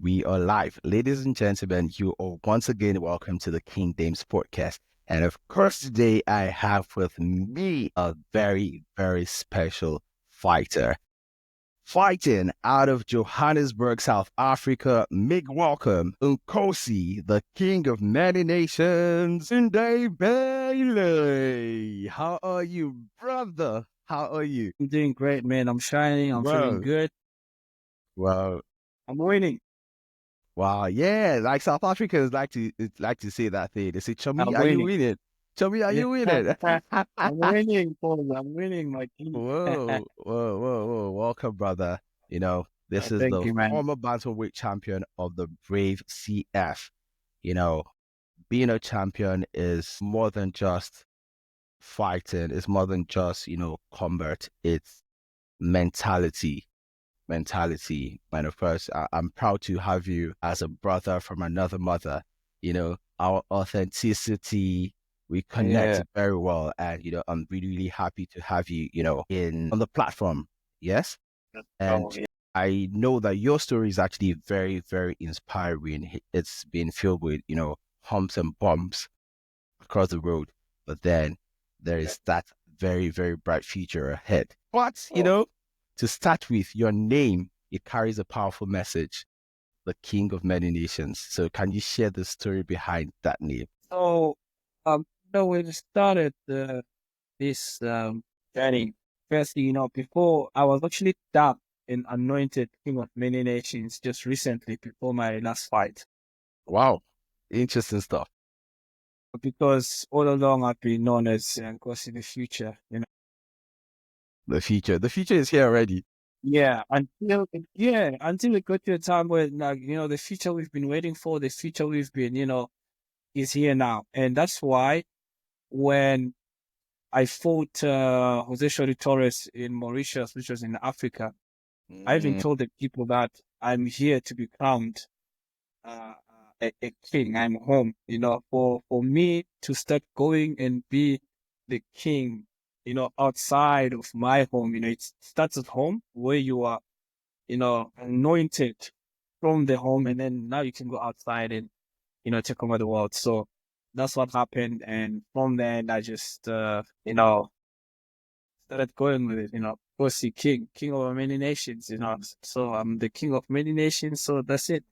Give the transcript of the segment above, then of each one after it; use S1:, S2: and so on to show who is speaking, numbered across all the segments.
S1: We are live. Ladies and gentlemen, you are once again welcome to the King Dems podcast. And of course, today I have with me a very, very special fighter. Fighting out of Johannesburg, South Africa, make welcome Nkosi, the king of many nations, Ndebele. How are you, brother? How are you?
S2: I'm doing great, man. I'm shining. I'm feeling
S1: Well,
S2: good.
S1: well,
S2: I'm winning.
S1: wow, yeah, like South Africans like to say that thing. They say, "Chummy,
S2: I'm
S1: are you
S2: winning.
S1: winning? Chummy, are
S2: Yeah.
S1: you winning?"
S2: I'm winning, Paul. I'm winning, my king.
S1: Whoa. Welcome, brother. This is
S2: Thank
S1: the
S2: you, man.
S1: former bantamweight champion of the Brave CF. You know, being a champion is more than just fighting. It's more than just, combat. It's mentality. And of course, I'm proud to have you as a brother from another mother. Our authenticity, we connect
S2: Yeah.
S1: very well. And, I'm really, really happy to have you, in on the platform. Yes. And
S2: Oh, yeah.
S1: I know that your story is actually very, very inspiring. It's been filled with, humps and bumps across the road. But then there is that very, very bright future ahead. But,
S2: Oh,
S1: to start with, your name, it carries a powerful message, the king of many nations. So can you share the story behind that name?
S2: so, when we started this journey, firstly, before I was actually dubbed and anointed king of many nations just recently before my last fight.
S1: Wow. Interesting stuff.
S2: Because all along I've been known as Nkosi the future.
S1: The future. The future is here already.
S2: Yeah, until it got to a time where, like, the future we've been waiting for, the future we've been, is here now. And that's why when I fought Jose Torres in Mauritius, which was in Africa, I even
S1: Mm,
S2: told the people that I'm here to be crowned a king. I'm home, for me to start going and be the king, outside of my home. It starts at home where you are anointed from the home, and then now you can go outside and, take over the world. So that's what happened. And from there, I just, started going with it, of course, the king over many nations. So I'm the king of many nations. So that's it.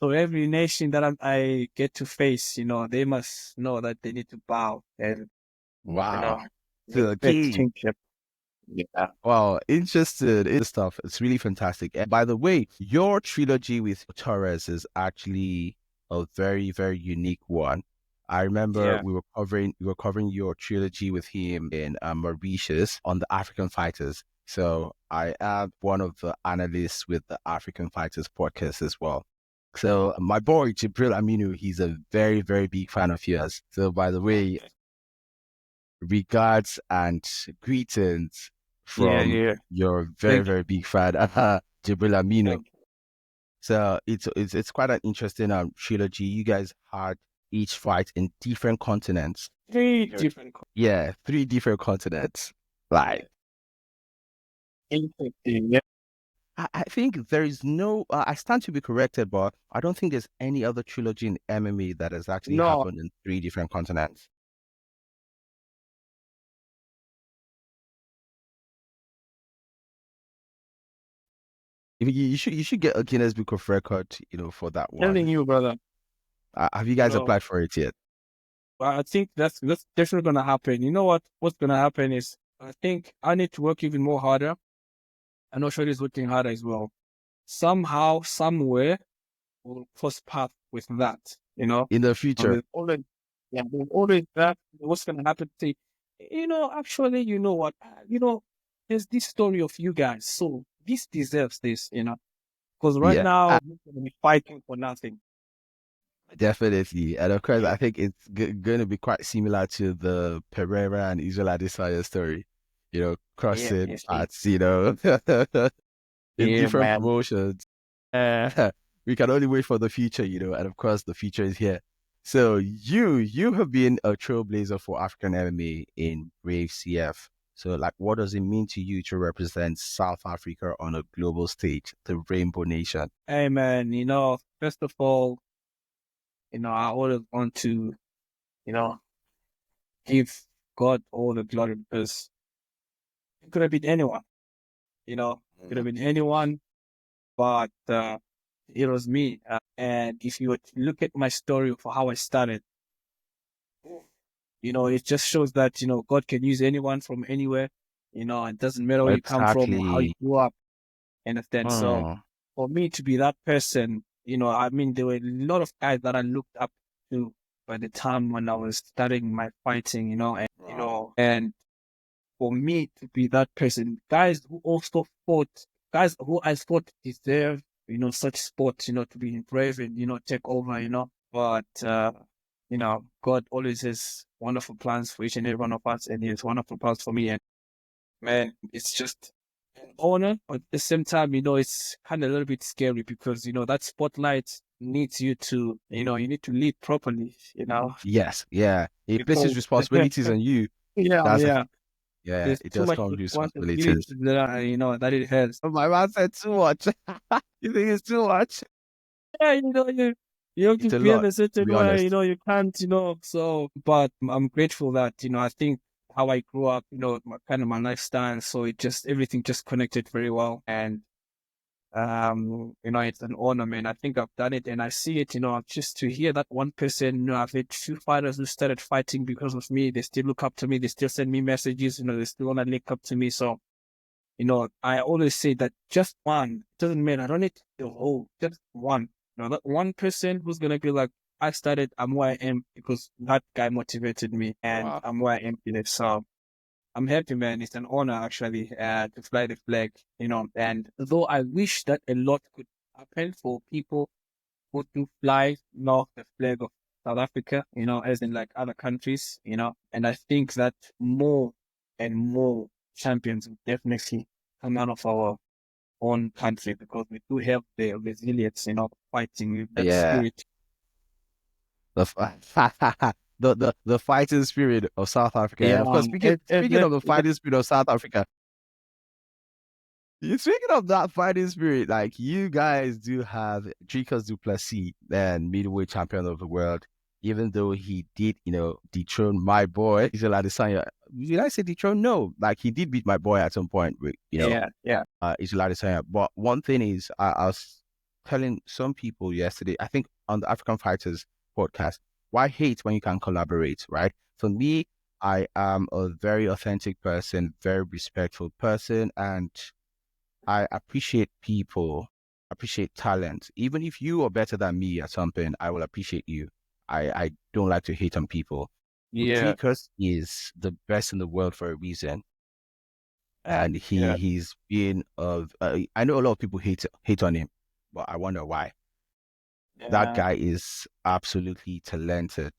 S2: So every nation that I get to face, they must know that they need to bow and, you
S1: wow.
S2: know,
S1: To the
S2: respect
S1: king.
S2: kingship. Yeah.
S1: Wow, interested in this stuff. It's really fantastic. And by the way, your trilogy with Torres is actually a very, very unique one. I remember
S2: Yeah.
S1: we were covering your trilogy with him in Mauritius on the African fighters. So I am one of the analysts with the African Fighters podcast as well. So my boy Jibril Aminu, he's a very, very big fan of yours. So by the way,
S2: Okay.
S1: regards and greetings
S2: Yeah.
S1: from
S2: Yeah.
S1: your very,
S2: Thank
S1: very big fan, Jibril Amino.
S2: Thank
S1: So it's quite an interesting trilogy. You guys had each fight in different continents.
S2: Three different.
S1: Yeah, three different continents.
S2: Yeah.
S1: Like,
S2: Interesting. Yeah.
S1: I think there is no, I stand to be corrected, but I don't think there's any other trilogy in MMA that has actually
S2: No,
S1: happened in three different continents. You should get a Guinness Book of Record, for that one.
S2: telling you, brother.
S1: Have you guys
S2: No,
S1: applied for it yet?
S2: I think that's definitely gonna happen. You know what? What's gonna happen is I think I need to work even more harder. I know Shorty is working harder as well. Somehow, somewhere, we'll cross path with that.
S1: In the
S2: And
S1: future?
S2: there's always that. What's gonna happen? Say, actually, you know what? There's this story of you guys. So this deserves this. Because right
S1: Yeah,
S2: now we're gonna be fighting for nothing.
S1: definitely. And of course,
S2: Yeah.
S1: I think it's going to be quite similar to the Pereira and Israel Adesanya story,
S2: Yeah.
S1: crossing
S2: Yes.
S1: paths, in
S2: Yeah,
S1: different
S2: man.
S1: promotions. We can only wait for the future, and of course, the future is here. So you have been a trailblazer for African MMA in Brave CF. So, like, what does it mean to you to represent South Africa on a global stage, the Rainbow Nation?
S2: Hey man, first of all, I always want to, you know, give God all the glory because it could have been anyone, it could have been anyone, but it was me. And if you were to look at my story for how I started, it just shows that, God can use anyone from anywhere, it doesn't matter where you come from or how you
S1: Exactly.
S2: grew up, understand? So
S1: Mm,
S2: for me to be that person, I mean, there were a lot of guys that I looked up to by the time when I was starting my fighting, and for me to be that person, guys who also fought, guys who I thought deserve, such sport, to be brave and, take over, but, God always has wonderful plans for each and every one of us, and He has wonderful plans for me. And man, it's just an honor, but at the same time, it's kind of a little bit scary because, that spotlight needs you to, you need to lead properly,
S1: yes, yeah. It places
S2: because,
S1: responsibilities on you.
S2: yeah,
S1: That's
S2: yeah,
S1: yeah,
S2: there's
S1: it
S2: too
S1: does
S2: much
S1: come with
S2: responsibility
S1: responsibilities.
S2: that it has.
S1: Oh, my man said too much. You think it's too much?
S2: Yeah, you have to
S1: It's a
S2: behave
S1: lot,
S2: a
S1: to
S2: certain
S1: be
S2: way,
S1: honest.
S2: you can't, so, but I'm grateful that, I think how I grew up, my lifestyle, so everything just connected very well. And, it's an honor, man. I think I've done it and I see it, just to hear that one person, I've had few fighters who started fighting because of me. They still look up to me. They still send me messages, they still want to link up to me. So, I always say that just one, doesn't matter. I don't need the whole, just one. That one person who's going to be like, I started, I'm where I am because that guy motivated me and
S1: Wow.
S2: I'm where I am today. So I'm happy, man. It's an honor actually, to fly the flag, and though I wish that a lot could happen for people who do fly, the flag of South Africa, as in like other countries, and I think that more and more champions will definitely come out of our own country because we do have the resilience, fighting with that
S1: Yeah.
S2: spirit.
S1: The the fighting spirit of South Africa. And
S2: Yeah,
S1: of course, speaking of the
S2: it,
S1: fighting spirit of South Africa, you speaking of that fighting spirit, like you guys do have Drikus du Plessis, and middleweight champion of the world, even though he did, dethrone my boy, Israel Adesanya. Did I say dethrone? No, like he did beat my boy at some point with,
S2: yeah,
S1: Israel Adesanya. But one thing is, I was telling some people yesterday, I think on the African Fighters podcast, why hate when you can collaborate, right? For me, I am a very authentic person, very respectful person, and I appreciate people, appreciate talent. Even if you are better than me at something, I will appreciate you. I don't like to hate on people.
S2: yeah,
S1: Drikus is the best in the world for a reason, and
S2: yeah,
S1: he's been of. I know a lot of people hate on him, but I wonder why. That
S2: yeah.
S1: guy is absolutely talented,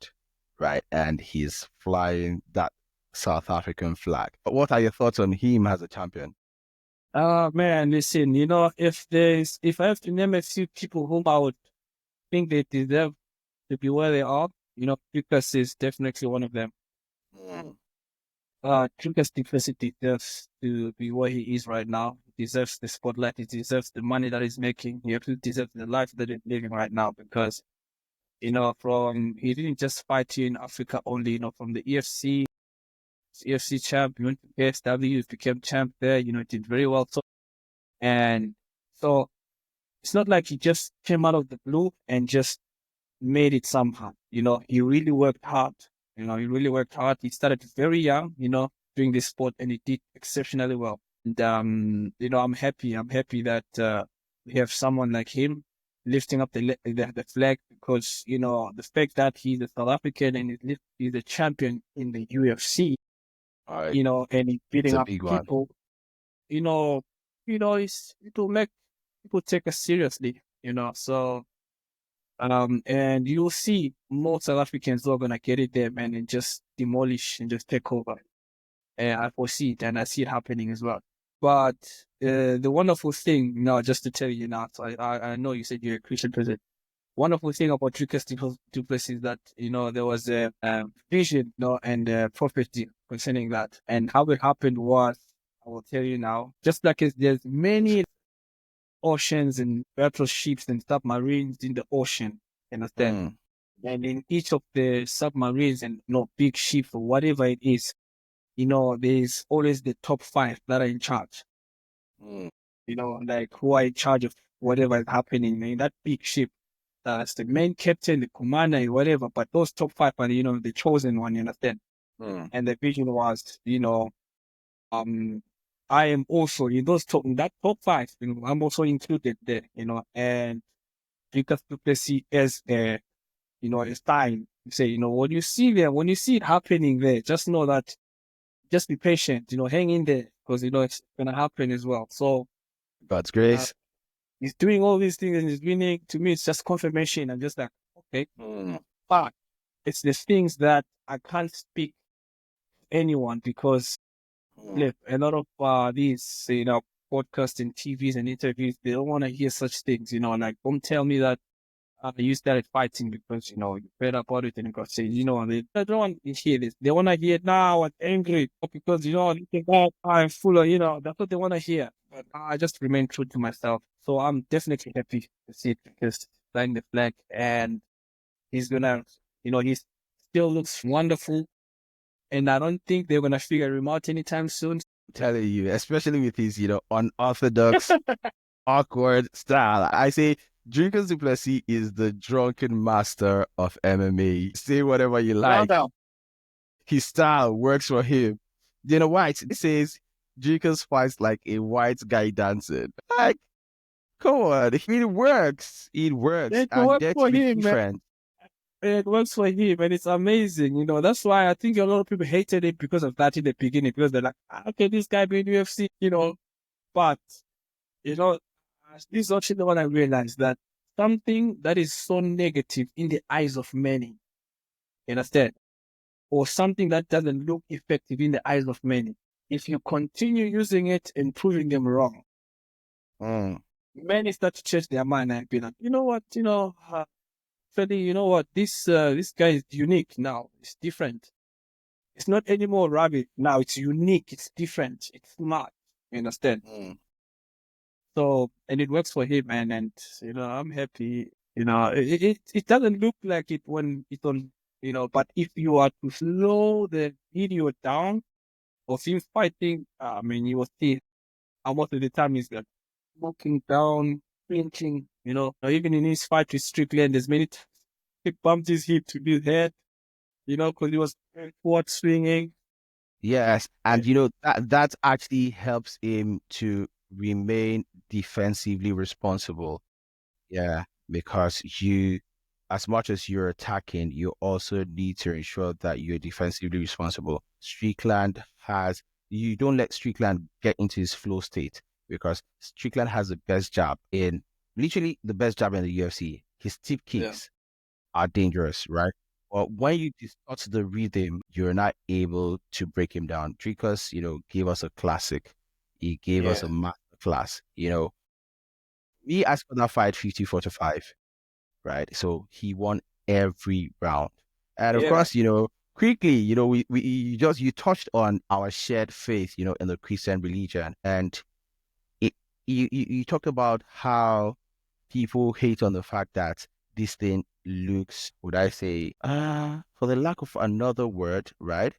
S1: right? And he's flying that South African flag. But what are your thoughts on him as a champion?
S2: Man, listen, if I have to name a few people whom I would think they deserve to be where they are, Lucas is definitely one of them.
S1: Mm.
S2: Lucas deserves to be where he is right now. He deserves the spotlight. He deserves the money that he's making. He actually deserves the life that he's living right now because, he didn't just fight here in Africa only, from the EFC champ, he went to KSW, became champ there, did very well. So, and so it's not like he just came out of the blue and just made it somehow. He really worked hard. He really worked hard. He started very young, doing this sport and he did exceptionally well. And, I'm happy. I'm happy that, we have someone like him lifting up the flag because, the fact that he's a South African and he's a champion in the UFC,
S1: All right,
S2: and he's
S1: it's
S2: beating
S1: a
S2: up
S1: big one.
S2: people, you know, it will make people take us seriously, so, and you'll see more South Africans who are gonna get it there, man, and just demolish and just take over. And I foresee it, and I see it happening as well. But the wonderful thing, just to tell you now, so I know you said you're a Christian person. wonderful thing about Drikus Du Plessis is that, there was a vision, and prophecy concerning that. And how it happened was, I will tell you now, just like there's many oceans and battleships and submarines in the ocean, you understand?
S1: Mm.
S2: And in each of the submarines and, big ships or whatever it is, there's always the top 5 that are in charge,
S1: Mm.
S2: like who are in charge of whatever is happening in that big ship. That's the main captain, the commander, whatever. But those top 5 are, the chosen one, you understand?
S1: Mm.
S2: And the vision was, I am also in that top 5, I'm also included there, and because Plessis as a sign, say, when you see them, when you see it happening there, just know that, just be patient, hang in there, because, it's going to happen as well. So,
S1: God's
S2: uh,
S1: grace.
S2: he's doing all these things and he's winning. To me, it's just confirmation. I'm just like, okay,
S1: Mm.
S2: but it's the things that I can't speak to anyone because
S1: Mm.
S2: look, a lot of these, podcasts and TVs and interviews, they don't want to hear such things, like, don't tell me that you started fighting because, you fed up about it and got said, they don't want to hear this. They want to hear now I'm angry because, I'm full of, that's what they want to hear. But I just remain true to myself. So I'm definitely happy to see it because flying the flag and he's gonna, he still looks wonderful. And I don't think they're gonna figure him out anytime soon.
S1: I'm telling you, especially with his, unorthodox, awkward style. I say Drikus Du Plessis is the drunken master of MMA. Say whatever you like.
S2: Well,
S1: His style works for him. White says Drikus fights like a white guy dancing. Like, come on, it works. It works.
S2: it
S1: And
S2: works
S1: that's
S2: for
S1: the
S2: him, man.
S1: difference.
S2: It works for him, and it's amazing. That's why I think a lot of people hated it because of that in the beginning, because they're like, okay, this guy being UFC, but, this is actually the one I realized that something that is so negative in the eyes of many, you understand, or something that doesn't look effective in the eyes of many, if you continue using it and proving them wrong,
S1: Mm.
S2: many start to change their mind and be like, you know what, Freddie, you know what, this guy is unique now. It's different. It's not anymore rabbit. Now it's unique. It's different. It's smart. You understand?
S1: Mm.
S2: So, and it works for him, man. And, I'm happy. It doesn't look like it when it's on, but if you are to slow the video down of him fighting, I mean, you will see how most of the time he's like looking down, flinching, even in his fight with Strickland, there's many times he bumped his hip to his head, because he was forward swinging.
S1: Yes,
S2: Yeah.
S1: and that actually helps him to remain defensively responsible. Yeah, because as much as you're attacking, you also need to ensure that you're defensively responsible. You don't let Strickland get into his flow state because Strickland has literally the best jab in the UFC. His tip
S2: Yeah.
S1: kicks are dangerous, right? But when you distort the rhythm, you're not able to break him down. Drikus, gave us a classic. He gave us
S2: Yeah.
S1: a master class. Me as for that fight 50-45, right? So he won every round. And of
S2: Yeah.
S1: course, quickly, you touched on our shared faith, in the Christian religion. And it you talked about how people hate on the fact that this thing looks, would I say, for the lack of another word, right?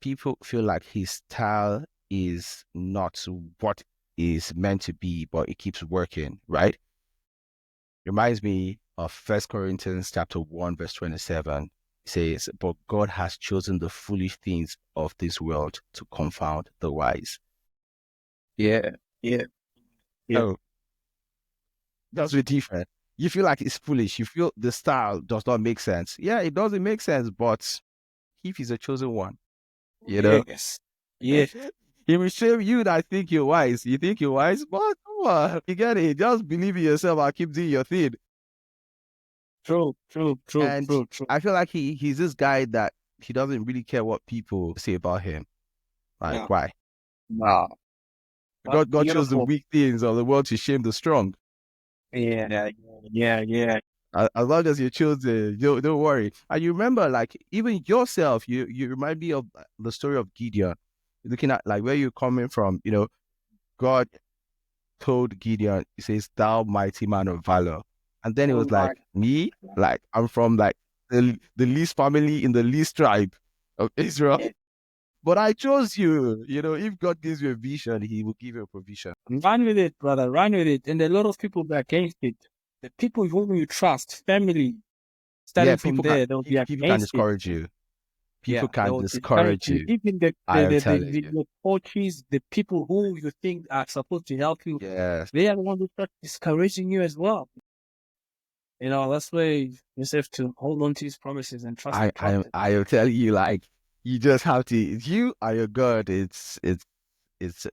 S1: People feel like his style is not what is meant to be, but it keeps working, right? Reminds me of First Corinthians chapter 1, verse 27. It says, but God has chosen the foolish things of this world to confound the wise.
S2: Yeah. Yeah. Yeah.
S1: Oh, that's the different. You feel like it's foolish. You feel the style does not make sense. Yeah, it doesn't make sense, but if he's a chosen one, you know,
S2: Yes. Yeah.
S1: he will show you that think you're wise. You think you're wise, but come on, you get it. Just believe in yourself and keep doing your thing.
S2: True. True. True.
S1: And
S2: True. True.
S1: I feel like he's this guy that he doesn't really care what people say about him.
S2: Yeah.
S1: Like, why?
S2: Wow. That's
S1: God chose the
S2: beautiful.
S1: weak things of the world to shame the strong.
S2: Yeah. Yeah. Yeah.
S1: As long as you're choosing, don't worry. And you remember, like, even yourself, you remind me of the story of Gideon. Looking at like where you're coming from, God told Gideon, he says, "Thou mighty man of valor." And then it
S2: Oh
S1: was
S2: my.
S1: like, me, like I'm from like the least family in the least tribe of Israel. But I chose you. If God gives you a vision, he will give you a provision.
S2: Run with it, brother. Run with it. And a lot of people be against it. The people whom you trust, family,
S1: Yeah,
S2: starting from there, they'll be
S1: people can
S2: against it.
S1: discourage you. People
S2: Yeah, they
S1: can
S2: will discourage
S1: discourage
S2: you.
S1: you.
S2: Even
S1: I am telling you.
S2: the coaches, the people who you think are supposed to help you,
S1: Yes.
S2: they are the ones who start discouraging you as well. That's why you just have to hold on to his promises and trust the process.
S1: I will tell you, like, you just have to, you are your God. It's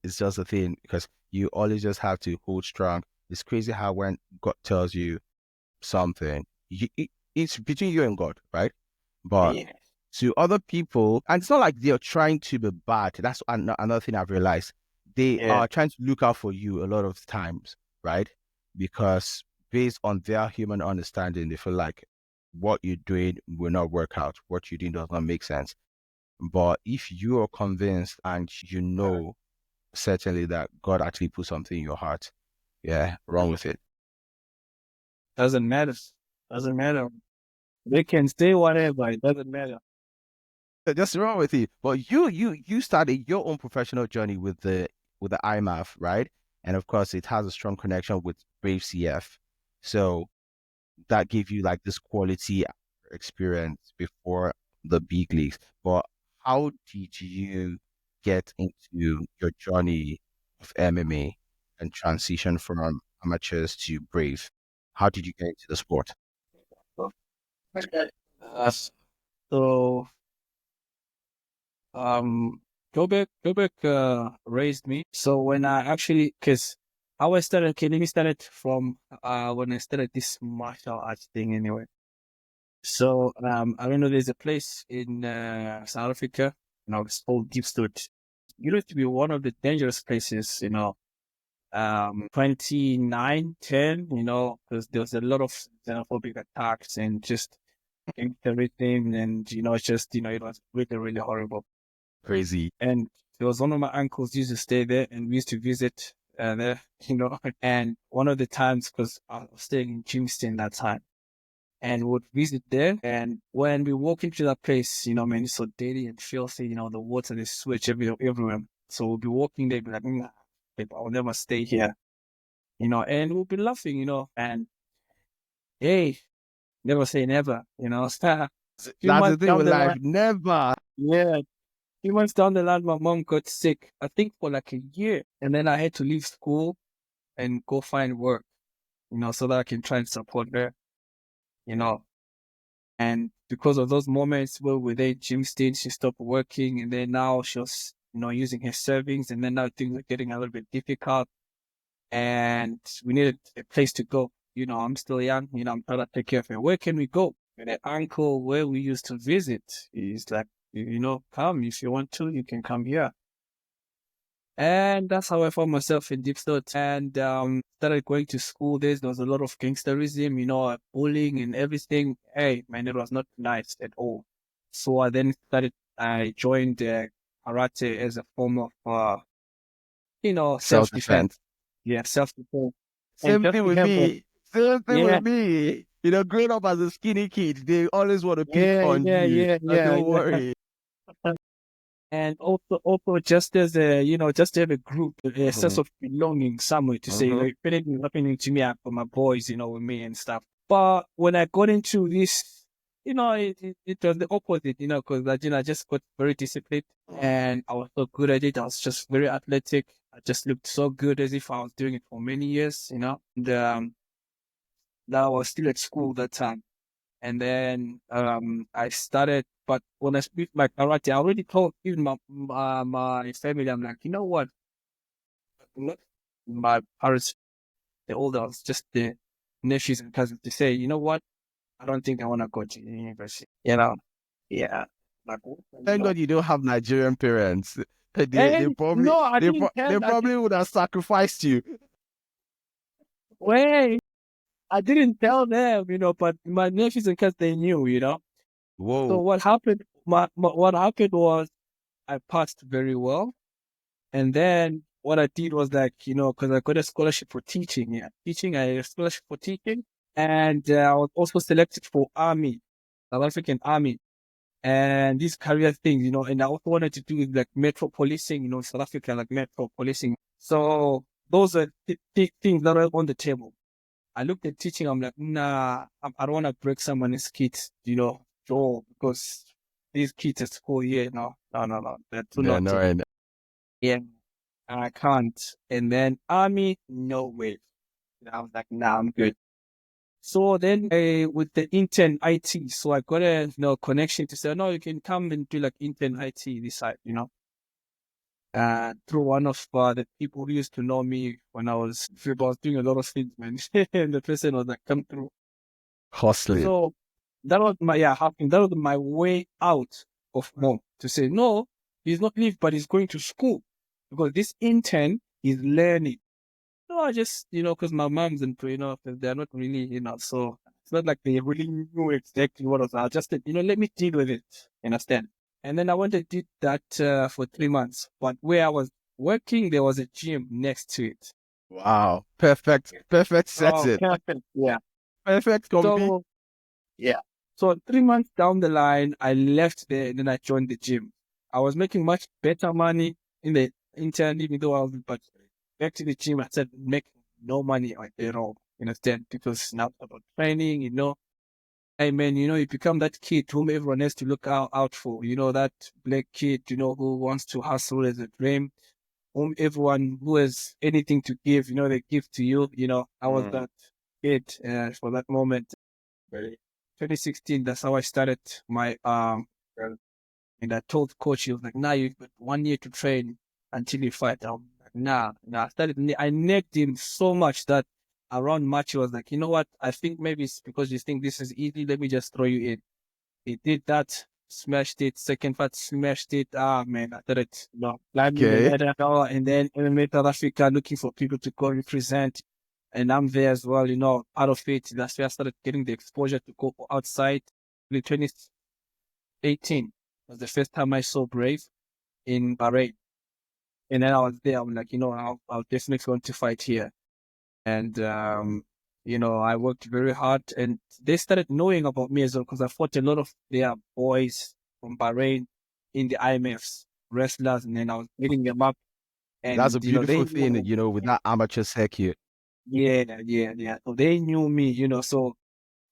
S1: just a thing because you always just have to hold strong. It's crazy how when God tells you something, it's between you and God, right? But
S2: Yeah.
S1: to other people, and it's not like they're trying to be bad. That's another thing I've realized. They
S2: Yeah.
S1: are trying to look out for you a lot of times, right? Because based on their human understanding, they feel like what you're doing will not work out. What you're doing does not make sense. But if you are convinced and you know certainly that God actually put something in your heart, yeah, wrong with it.
S2: Doesn't matter. Doesn't matter. They can say whatever. It doesn't matter.
S1: Just wrong with it. But you started your own professional journey with the IMAF, right? And of course, it has a strong connection with Brave CF. So that gave you like this quality experience before the big leagues. But how did you get into your journey of MMA and transition from amateurs to Brave? How did you get into the sport?
S2: Uh, so um Quebec raised me. So when I actually because how I started, okay, let me start it from when I started this martial arts thing anyway. So I don't know, there's a place in South Africa, it's called Deep Stood. You know, to be one of the dangerous places, 2910, because there was a lot of xenophobic attacks and just everything, and it's just it was really, really horrible.
S1: Crazy.
S2: And there was one of my uncles used to stay there, and we used to visit there, and one of the times, because I was staying in Kingston that time, and would visit there. And when we walk into that place, man, it's so dirty and filthy, the water, the switch everywhere. So we'll be walking there, be like, nah, babe, I'll never stay here, and we'll be laughing, and hey, never say never, a few
S1: That's the
S2: months
S1: thing
S2: down
S1: with
S2: the
S1: life.
S2: line,
S1: Never.
S2: yeah, few months down the line, my mom got sick, I think for like a year. And then I had to leave school and go find work, so that I can try and support her, you know. And because of those moments where we were there, gym stage, she stopped working. And then now she was, using her savings. And then now things are getting a little bit difficult. And we needed a place to go. I'm still young, I'm trying to take care of her. Where can we go? And the uncle where we used to visit, he's like, come if you want to, you can come here. And that's how I found myself in deep thought, and started going to school. There was a lot of gangsterism, bullying and everything. Hey, man, it was not nice at all. So I joined karate as a form of, self-defense.
S1: Self-defense.
S2: Yeah, self-defense. And
S1: Same
S2: just
S1: thing
S2: to
S1: with
S2: have
S1: me. Same thing
S2: yeah,
S1: with me. Growing up as a skinny kid, they always want to pick
S2: yeah,
S1: on
S2: yeah,
S1: you.
S2: yeah, yeah,
S1: Don't
S2: yeah.
S1: worry.
S2: And also just as just to have a group, a sense
S1: Mhm,
S2: of belonging somewhere to say,
S1: mhm.
S2: if anything happening to me, I've got my boys, with me and stuff. But when I got into this, it was the opposite, because I just got very disciplined and I was so good at it. I was just very athletic. I just looked so good as if I was doing it for many years, And now I was still at school that time. And then I started, but when I speak my karate, I already told even my family, I'm like, you know what? Not my parents, the older ones, just the nephews and cousins, they say, you know what? I don't think I want to go to university. Yeah. Like,
S1: Thank God you don't have Nigerian parents. They
S2: And
S1: probably
S2: no,
S1: they probably would have sacrificed you.
S2: wait. I didn't tell them, but my nephews and cousins, they knew, So
S1: Whoa.
S2: what happened? What happened was I passed very well, and then what I did was like, because I got a scholarship for teaching. Yeah, teaching. I had a scholarship for teaching, and I was also selected for Army, South African Army, and these career things, And I also wanted to do like metro policing, South Africa, like metro policing. So those are things that are on the table. I looked at teaching. I'm like, nah, I don't want to break someone's kids, jaw, because these kids at school here, no, they're too
S1: Yeah, no,
S2: naughty.
S1: and
S2: Yeah, I can't. And then Army, no way. I was like, nah, I'm good. So then with the intern IT, so I got a connection to say, no, you can come and do like intern IT this side, through one of the people who used to know me when I was doing a lot of things, man. And the person was like, come through.
S1: hustling.
S2: So that was that was my way out of home to say, no, he's not leave, but he's going to school because this intern is learning. No, I just, because my mom's and, 'cause they're not really, so it's not like they really knew exactly what was. I just said, let me deal with it. Understand? And then I went and did that for 3 months. But where I was working, there was a gym next to it.
S1: Wow. Perfect
S2: Oh,
S1: setting.
S2: perfect. Yeah.
S1: Perfect combi.
S2: So, yeah. So 3 months down the line, I left there and then I joined the gym. I was making much better money in the intern, even though I was, but back to the gym, I said, make no money at all, understand? Because now it's about training, Hey man, you become that kid whom everyone has to look out for, that black kid, who wants to hustle as a dream, whom everyone who has anything to give, they give to you, I was that kid for that moment. 2016, that's how I started my and I told coach, he was like, nah, you've got 1 year to train until you fight. I'm like, nah. I negged him so much that around March, he was like, you know what? I think maybe it's because you think this is easy. Let me just throw you in. He did that, smashed it. Second fight, smashed it. Ah, man, I thought it, climbing the
S1: Okay.
S2: ladder. And then MMA South Africa looking for people to go represent. And I'm there as well, out of it. That's where I started getting the exposure to go outside. In 2018 was the first time I saw Brave in Bahrain. And then I was there. I'm like, I'll definitely want to fight here. And, I worked very hard and they started knowing about me as well because I fought a lot of their boys from Bahrain in the IMFs, wrestlers. And then I was meeting them up
S1: That's a
S2: and, they
S1: beautiful thing,
S2: knew,
S1: with that amateur circuit.
S2: yeah. So they knew me, so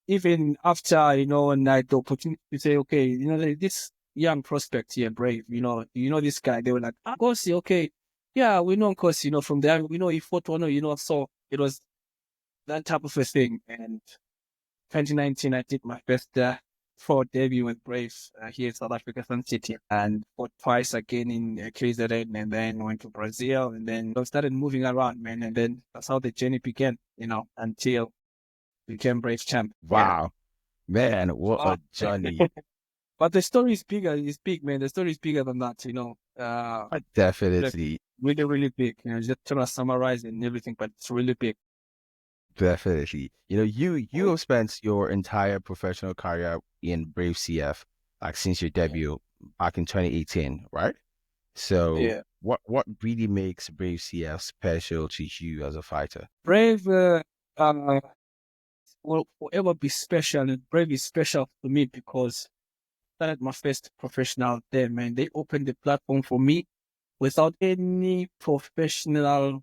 S2: even after, when I had the opportunity to say, okay, this young prospect here, Brave, this guy, they were like, Nkosi, okay. Yeah, we know Nkosi, from there, we know he fought one, so it was that type of a thing. And 2019, I did my first pro debut with Brave here in South Africa, Sun City, and fought twice again in KZN, and then went to Brazil, and then I started moving around, man. And then that's how the journey began, until became Brave champ. Yeah.
S1: Wow. Man, what
S2: Wow.
S1: a journey.
S2: But the story is bigger. It's big, man. The story is bigger than that, like
S1: Definitely.
S2: really, really big. Just trying to summarize and everything, but it's really big.
S1: Definitely. You have spent your entire professional career in Brave CF, like since your debut back in 2018, right? So
S2: Yeah.
S1: what really makes Brave CF special to you as a fighter?
S2: Brave will forever be special, and Brave is special to me because I started my first professional there, man. They opened the platform for me without any professional,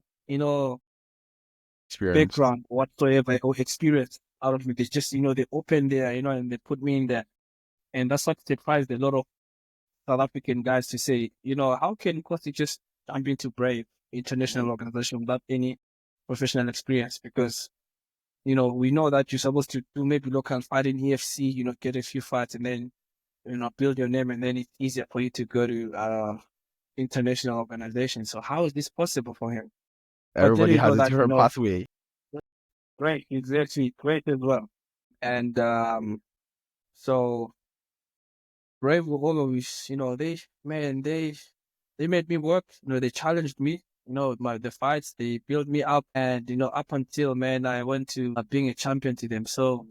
S1: Experience.
S2: background whatsoever or experience out of me. They just, they opened there, and they put me in there. And that's what surprised a lot of South African guys to say, how can Nkosi just jump into Brave international organization without any professional experience? Because, we know that you're supposed to do maybe local fight in EFC, get a few fights and then, build your name and then it's easier for you to go to international organization. So how is this possible for him? But then
S1: Everybody
S2: you know
S1: has a
S2: that,
S1: different pathway.
S2: great, exactly, great as well. And so Brave will always, they made me work, they challenged me. the fights, they built me up, and up until, man, I went to being a champion to them. So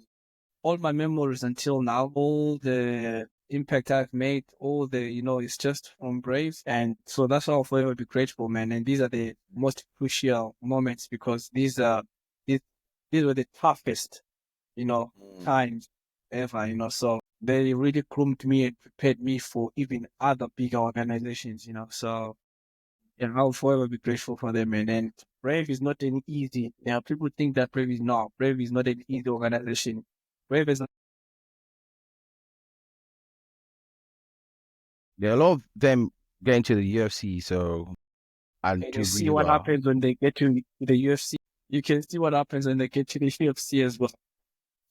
S2: all my memories until now, all the impact I've made, all the, it's just from Brave. And so that's why I'll forever be grateful, man. And these are the most crucial moments, because these were the toughest, times ever. So they really groomed me and prepared me for even other bigger organizations. So yeah, I'll forever be grateful for them, man. And Brave is not an easy. People think that Brave is not. Brave is not an easy organization. Brave is
S1: There are a lot of them getting to the UFC, so and
S2: you
S1: do
S2: see
S1: really
S2: what
S1: well.
S2: happens when they get to the UFC. You can see what happens when they get to the UFC as well.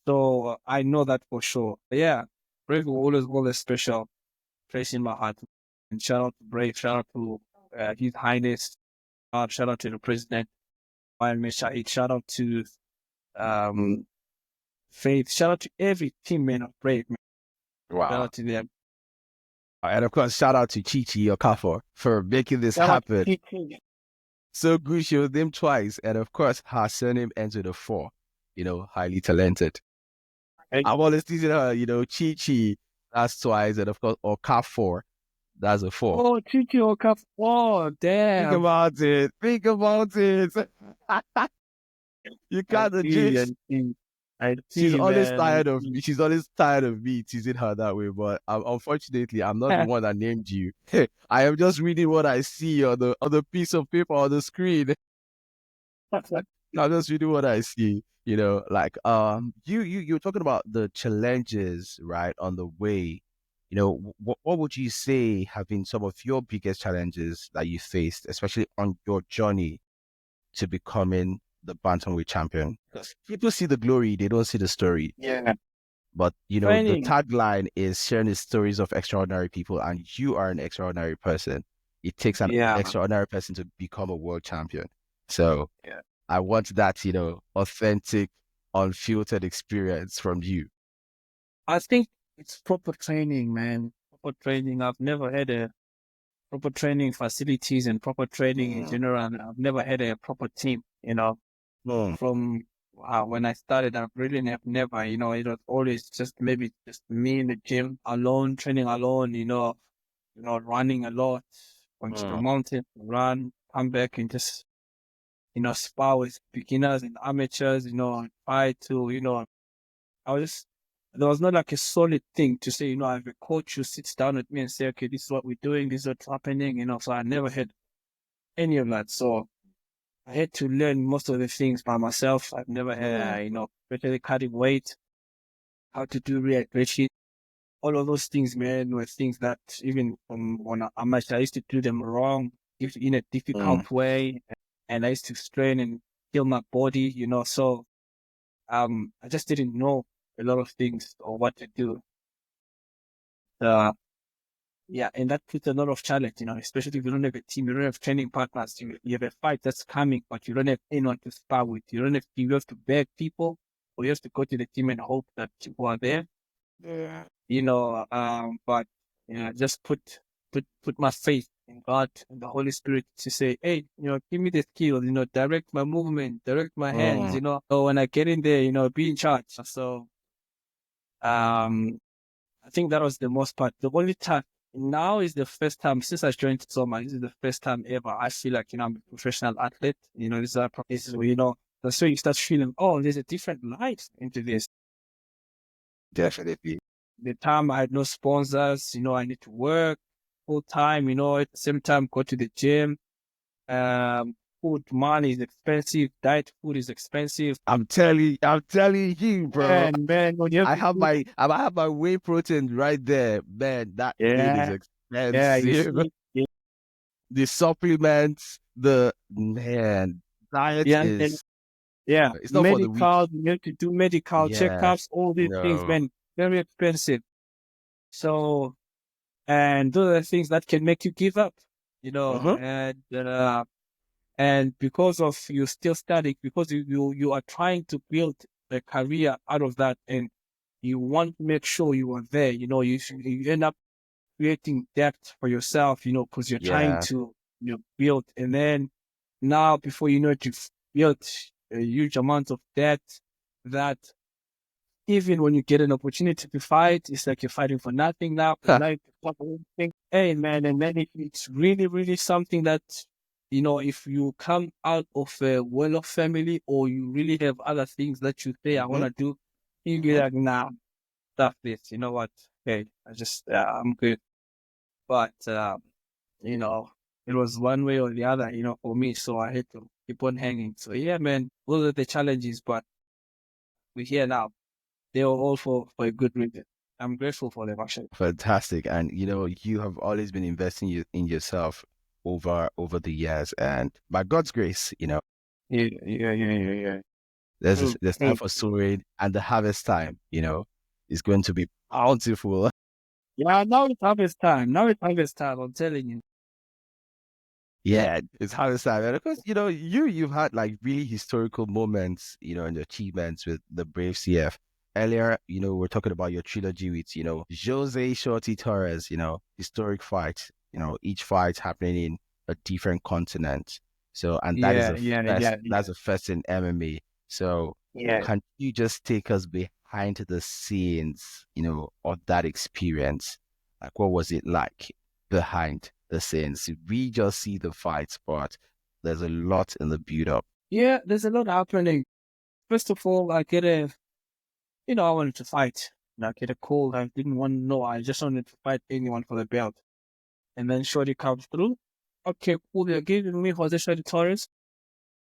S2: So I know that for sure. But yeah, Brave will always hold a special place in my heart. And shout out to Brave, shout out to His Highness, shout out to the President, shout out to Faith, shout out to every teammate of Brave, man. Shout
S1: Wow.
S2: out to them.
S1: And of course, shout out to Chichi Okafor for making this
S2: Shout out
S1: happen.
S2: to Kiki.
S1: So good, she was named twice. And of course, her surname ends with a 4. Highly talented. I've always teasing her, Chichi, that's twice. And of course, Okafor, that's a 4.
S2: Oh, Kiki Okafor. Oh,
S1: Think
S2: damn.
S1: about it. Think about it. You
S2: I
S1: can't
S2: see,
S1: adjust.
S2: I
S1: She's
S2: see,
S1: always
S2: man. I
S1: tired of
S2: see.
S1: me. She's always tired of me teasing her that way. But unfortunately, I'm not the one that named you. I am just reading what I see on the piece of paper on the screen. I'm just reading what I see. You're talking about the challenges, right, on the way. What would you say have been some of your biggest challenges that you faced, especially on your journey to becoming the bantamweight champion? Because people see the glory, they don't see the story.
S2: Yeah.
S1: But the
S2: Training.
S1: tagline is sharing the stories of extraordinary people, and you are an extraordinary person. It takes an
S2: Yeah.
S1: extraordinary person to become a world champion. So
S2: Yeah.
S1: I want that, authentic, unfiltered experience from you.
S2: I think it's proper training, man. Proper training. I've never had a proper training facilities and proper training in
S1: Mm,
S2: general. And I've never had a proper team.
S1: mm,
S2: From when I started, I've really never, it was always just maybe just me in the gym alone, training alone, running a lot, going to the
S1: mm,
S2: mountain, run, come back and just, spar with beginners and amateurs, try to, I was just, there was not like a solid thing to say, I have a coach who sits down with me and say, okay, this is what we're doing, this is what's happening, so I never had any of that. So I had to learn most of the things by myself. I've never
S1: mm,
S2: had, especially cutting weight, how to do rehydration. All of those things, man, were things that even when I used to do them wrong, in a
S1: mm.
S2: difficult way. And I used to strain and kill my body. So, I just didn't know a lot of things or what to do. Uh, yeah, and that puts a lot of challenge, especially if you don't have a team, you don't have training partners, you have a fight that's coming, but you don't have anyone to spar with. You have to beg people, or you have to go to the team and hope that people are there.
S1: Yeah.
S2: But just put my faith in God and the Holy Spirit to say, hey, give me the skills, direct my movement, direct my hands,
S1: Mm,
S2: So when I get in there, be in charge. So, I think that was the most part. The only time now is the first time since I joined Soma. This is the first time ever I feel like I'm a professional athlete. This is that's where you start feeling. Oh, there's a different life into this.
S1: definitely.
S2: The time I had no sponsors. I need to work full time. At the same time go to the gym. Food money is expensive. Diet food is expensive.
S1: I'm telling you, bro.
S2: Man, when you have
S1: I
S2: to
S1: have
S2: do,
S1: my whey protein right there. Man, that thing is
S2: yeah, you
S1: expensive.
S2: see,
S1: The supplements, the man, diet
S2: yeah, and
S1: is
S2: yeah,
S1: it's not for the weak.
S2: medical, you have to do medical
S1: Yeah,
S2: checkups, all these things,
S1: no.
S2: man, very expensive. So, and those are the things that can make you give up,
S1: Mm-hmm.
S2: and because of you still studying, because you are trying to build a career out of that, and you want to make sure you are there, you end up creating debt for yourself, because you're trying
S1: Yeah.
S2: to, build, and then now, before you know it, you've built a huge amount of debt that even when you get an opportunity to fight, it's like you're fighting for nothing now. Now you think, hey man, and then it's really, really something that, if you come out of a well-off family or you really have other things that you say, I want to do, you'll be like, nah, stuff this, you know what? Hey, I'm good. But, you know, it was one way or the other, for me. So I had to keep on hanging. So yeah, man, those are the challenges, but we're here now. They were all for a good reason. I'm grateful for them, actually.
S1: Fantastic. And you have always been investing in yourself over the years. And by God's grace,
S2: Yeah, yeah, yeah, yeah, yeah.
S1: there's time for sowing and the harvest time, is going to be bountiful.
S2: Yeah, now it's harvest time. Now it's harvest time, I'm telling you.
S1: Yeah, it's harvest time. And of course, you've had like really historical moments, and achievements with the Brave CF. Earlier, we're talking about your trilogy with, Jose Shorty Torres, historic fights, each fight happening in a different continent. So, and that is
S2: Yeah, yeah, yeah, yeah,
S1: that's a first in MMA. So,
S2: yeah.
S1: can you just take us behind the scenes, of that experience? Like, what was it like behind the scenes? We just see the fights, but there's a lot in the build up.
S2: Yeah, there's a lot happening. First of all, I wanted to fight. And I get a call. I didn't want to know. I just wanted to fight anyone for the belt. And then Shorty comes through. Okay, cool. They're giving me Jose Shorty Torres.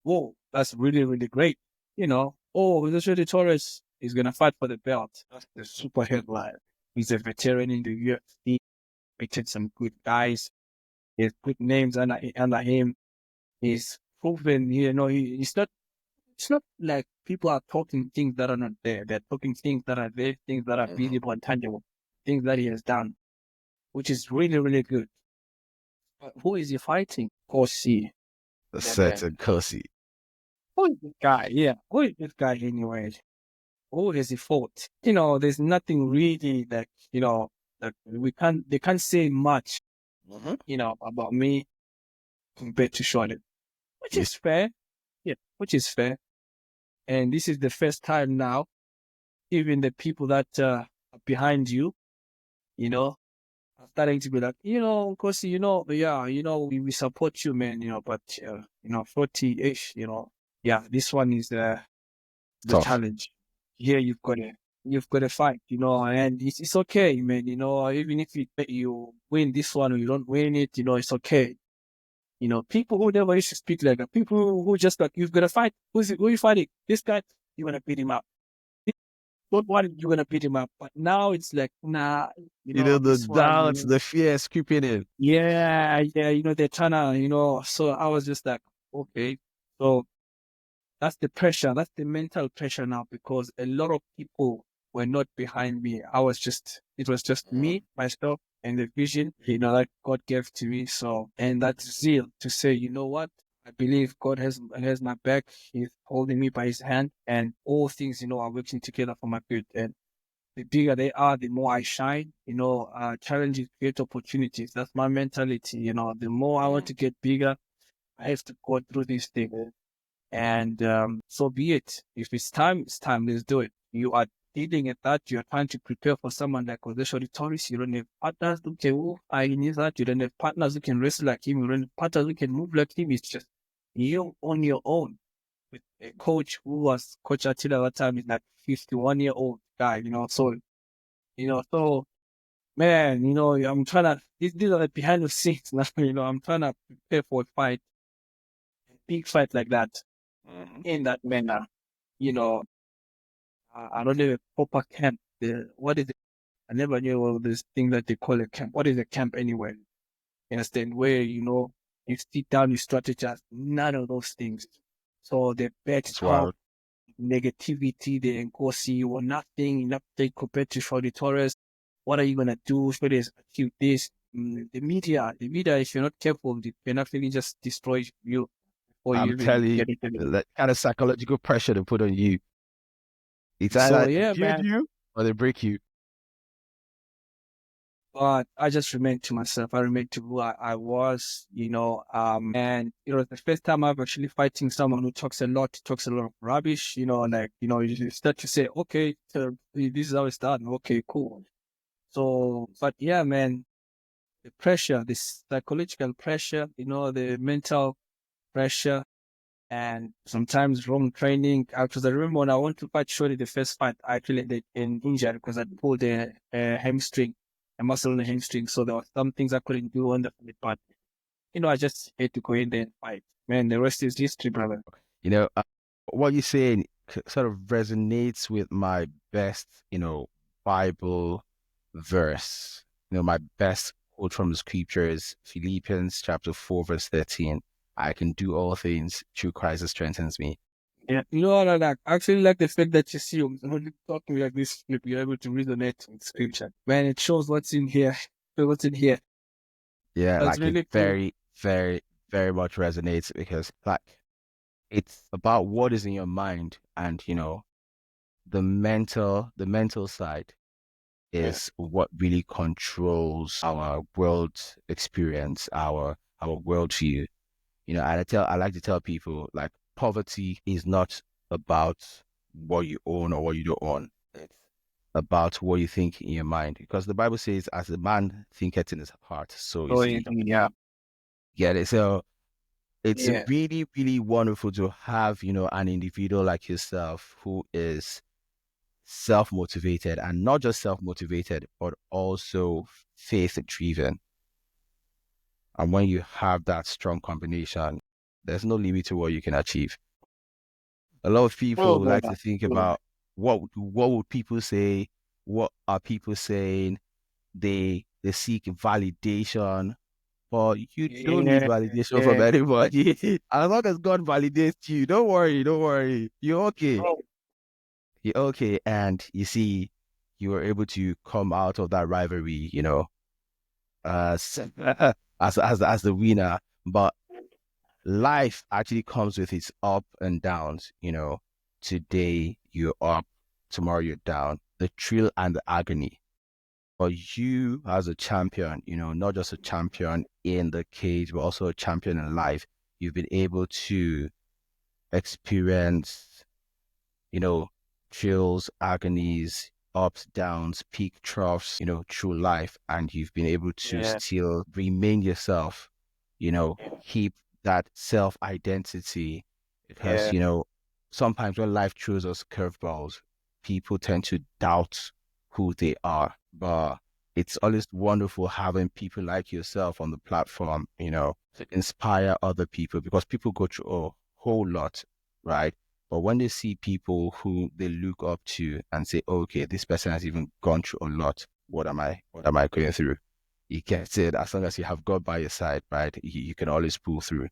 S2: Whoa, that's really, really great. Oh, Jose Shorty Torres is going to fight for the belt. That's the super headline. He's a veteran in the UFC. Beaten some good guys. He has good names under him. He's proven, it's not like people are talking things that are not there. They're talking things that are there, things that are visible and tangible, things that he has done, which is really, really good. But who is he fighting? Nkosi
S1: The
S2: Ndebele.
S1: certain Nkosi.
S2: Who is this guy? Yeah, who is this guy anyway? Who has he fought? There's nothing really that they can't say much, about me compared to Shorty, which
S1: Yes.
S2: is fair. Yeah, which is fair. And this is the first time now, even the people that are behind you, are starting to be like, Nkosi, yeah, we support you, man, but, 40-ish, yeah, this one is the
S1: Tough.
S2: challenge. Here you've got to fight, and it's okay, man, even if you win this one or you don't win it, it's okay. People who never used to speak like that, people who just like, you've got to fight. Who are you fighting? This guy, you're going to beat him up. Don't worry, you're going to beat him up. But now it's like, nah,
S1: The
S2: this one,
S1: doubts, the fear is creeping in.
S2: yeah, yeah, they're trying to, so I was just like, okay. So that's the pressure. That's the mental pressure now because a lot of people were not behind me. It was just me, myself, and the vision, that God gave to me. So, and that zeal to say, you know what? I believe God has my back. He's holding me by his hand and all things, are working together for my good. And the bigger they are, the more I shine, challenges create opportunities. That's my mentality. The more I want to get bigger, I have to go through these things. And so be it. If it's time, it's time. Let's do it. You are dealing at that. You're trying to prepare for someone like Jose Torres. You don't have partners who can move. I need that. You don't have partners who can wrestle like him. You don't have partners who can move like him. It's just you on your own with a coach who was Coach Attila at that time. Is like 51-year-old guy. So man, I'm trying to. These are the behind the scenes now. I'm trying to prepare for a fight, a big fight like that in that manner. You know, I don't know a proper camp. What is it? I never knew all this thing that they call a camp. What is a camp anyway? You understand? Where, you sit down, you strategize. None of those things. So the bad
S1: It's
S2: talk,
S1: wild.
S2: negativity, the Nkosi, or nothing compared to Shorty Torres. What are you going to do? Shorty has achieved this. The media, if you're not careful, they can actually just destroy you before you
S1: I'm
S2: even
S1: telling you,
S2: get into it.
S1: that kind of psychological pressure to put on you. It's
S2: So
S1: either they
S2: yeah,
S1: build
S2: man.
S1: you or they break you.
S2: but I just remained to myself. I remained to who I was, and the first time I'm actually fighting someone who talks a lot of rubbish, you start to say, okay, so this is how it's done. Okay, cool. So, but yeah, man, the pressure, this psychological pressure, the mental pressure, and sometimes wrong training. Because I remember when I went to fight Shorty, the first fight, I actually had an injury because I pulled a hamstring, a muscle in the hamstring. So there were some things I couldn't do on the fight, but I just had to go in there and fight. Man, the rest is history, brother.
S1: You know, what you're saying sort of resonates with my best, Bible verse. My best quote from the scripture is Philippians chapter 4, verse 13. I can do all things through Christ who strengthens me.
S2: Yeah, you know what I like? I actually like the fact that you see when talking like this, you're able to resonate with scripture. Man, it shows what's in here. What's in here.
S1: Yeah,
S2: That's
S1: like it
S2: really cool.
S1: very, very, very much resonates because like it's about what is in your mind and the mental side
S2: Yeah.
S1: is what really controls our world experience, our worldview. And I like to tell people like poverty is not about what you own or what you don't own. It's about what you think in your mind. Because the Bible says, as a man thinketh in his heart, so is
S2: Oh,
S1: he.
S2: yeah.
S1: Get it? So it's
S2: Yeah.
S1: really, really wonderful to have, an individual like yourself who is self-motivated and not just self-motivated, but also faith-driven. And when you have that strong combination, there's no limit to what you can achieve. A lot of
S2: Oh,
S1: people like
S2: brother.
S1: to think
S2: Yeah.
S1: about what would people say? What are people saying? They seek validation, but you don't need
S2: Yeah.
S1: validation from
S2: Yeah.
S1: anybody. As long as God validates you, don't worry, don't worry. You're okay.
S2: Oh,
S1: You're okay. And you see, you were able to come out of that rivalry, as as the winner. But life actually comes with its up and downs. Today you're up, tomorrow you're down. The thrill and the agony. But you as a champion, not just a champion in the cage, but also a champion in life, you've been able to experience, you know, thrills, agonies, ups, downs, peak troughs, through life. And you've been able to
S2: yeah.
S1: still remain yourself, keep that self identity. Because,
S2: Yeah.
S1: sometimes when life throws us curveballs, people tend to doubt who they are. But it's always wonderful having people like yourself on the platform, to inspire other people because people go through a whole lot, right? But when they see people who they look up to and say, okay, this person has even gone through a lot. What am I going through? You get it. As long as you have God by your side, right? You can always pull through.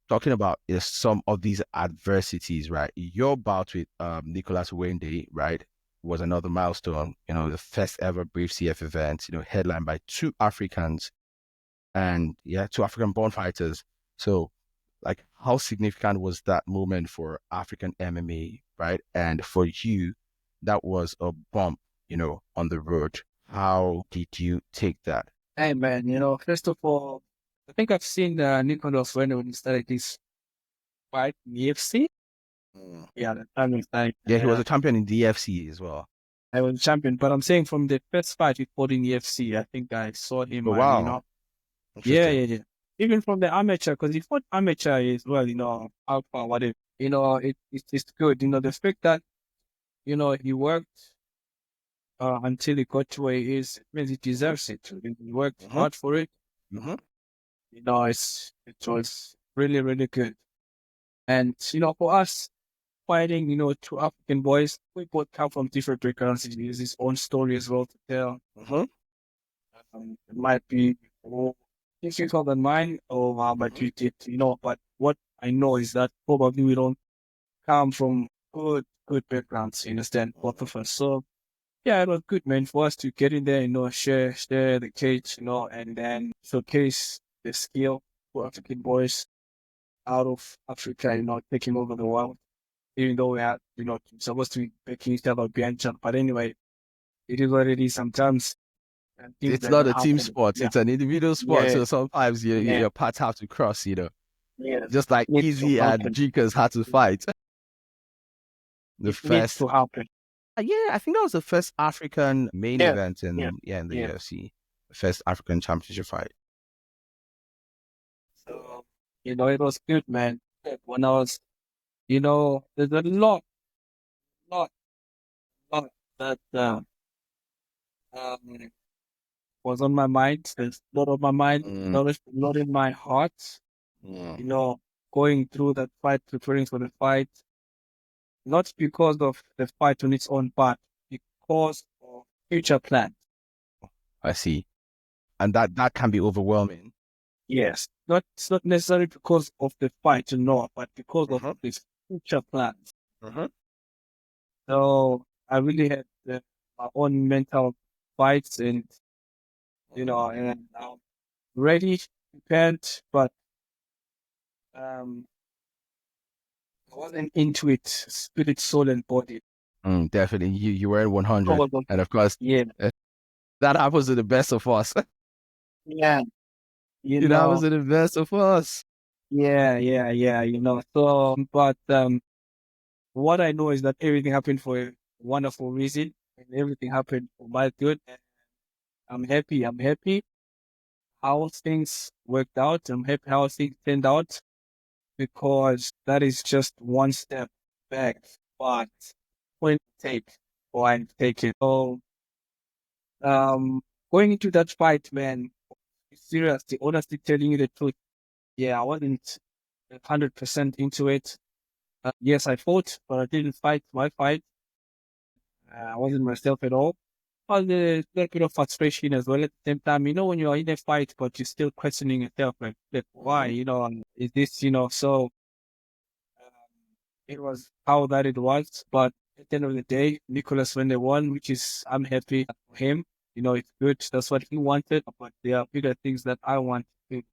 S1: Talking about is some of these adversities, right? Your bout with Nicholas Wende, right, was another milestone. The first ever Brave CF event, headlined by two Africans and yeah, two African born fighters. So like how significant was that moment for African MMA, right? And for you, that was a bump, on the road. How did you take that?
S2: Hey, man, first of all, I think I've seen Nicholas when he started this fight in the UFC.
S1: Mm.
S2: Yeah, the time was like,
S1: Yeah, he was a champion in DFC as well.
S2: I was champion, but I'm saying from the first fight he fought in the UFC, I think I saw him,
S1: Oh wow,
S2: yeah,
S1: interesting.
S2: yeah, yeah. Even from the amateur, because he fought amateur as well, alpha, whatever. It's good. The fact that, he worked until he got to where he is, means he deserves it. He worked
S1: Mm-hmm.
S2: hard for it.
S1: Mm-hmm.
S2: It was really, really good. And, for us fighting, two African boys, we both come from different backgrounds. He has his own story as well to tell.
S1: Mm-hmm.
S2: It might be more difficult than mine, or how much we did, but what I know is that probably we don't come from good backgrounds, you understand, both of us. So, yeah, it was good, man, for us to get in there, share the cage, and then showcase the skill for African boys out of Africa, taking over the world. Even though we are, supposed to be making each other behind each other. But anyway, it is what it is. Sometimes and things
S1: It's
S2: like
S1: not
S2: that
S1: a team
S2: happen.
S1: sport.
S2: Yeah,
S1: It's an individual sport.
S2: yeah,
S1: So sometimes
S2: yeah,
S1: your paths have to cross,
S2: yeah.
S1: just like
S2: Needs to
S1: Easy and
S2: happen.
S1: Drikus had to fight. The
S2: It needs
S1: first,
S2: to happen.
S1: yeah, I think that was the first African main
S2: Yeah,
S1: event
S2: yeah,
S1: in the
S2: yeah.
S1: UFC. The first African championship fight.
S2: So, it was good, man. When I was, there's a lot, lot that um was on my mind. There's a lot on my mind,
S1: Mm,
S2: there's a lot in my heart.
S1: mm.
S2: You know, going through that fight, preparing for the fight, not because of the fight on its own, but because of future plans.
S1: I see. And that can be overwhelming.
S2: Yes, it's not necessarily because of the fight, but because of
S1: Mm-hmm,
S2: this future plans.
S1: mm-hmm.
S2: So I really had my own mental fights, and and I'm ready, prepared, but um, I wasn't into it, spirit, soul, and body.
S1: Definitely. You were at 100.
S2: Probably,
S1: And of course,
S2: yeah,
S1: uh, that happens to the best of us.
S2: yeah, you
S1: It happens
S2: know,
S1: to the best of us.
S2: yeah. So, but what I know is that everything happened for a wonderful reason, and everything happened for my good. And I'm happy. I'm happy how things worked out. I'm happy how things turned out, because that is just one step back, but point to take, or I take it. So, um, going into that fight, man, seriously, honestly telling you the truth, yeah, I wasn't 100% into it. Yes, I fought, but I didn't fight my fight. I wasn't myself at all. Was a little bit of frustration as well at the same time. When you are in a fight, but you're still questioning yourself, like why,
S1: Mm-hmm.
S2: is this, so it was how that it was. But at the end of the day, Nicholas when they won, which is, I'm happy for him. It's good. That's what he wanted. But there are bigger things that I want. If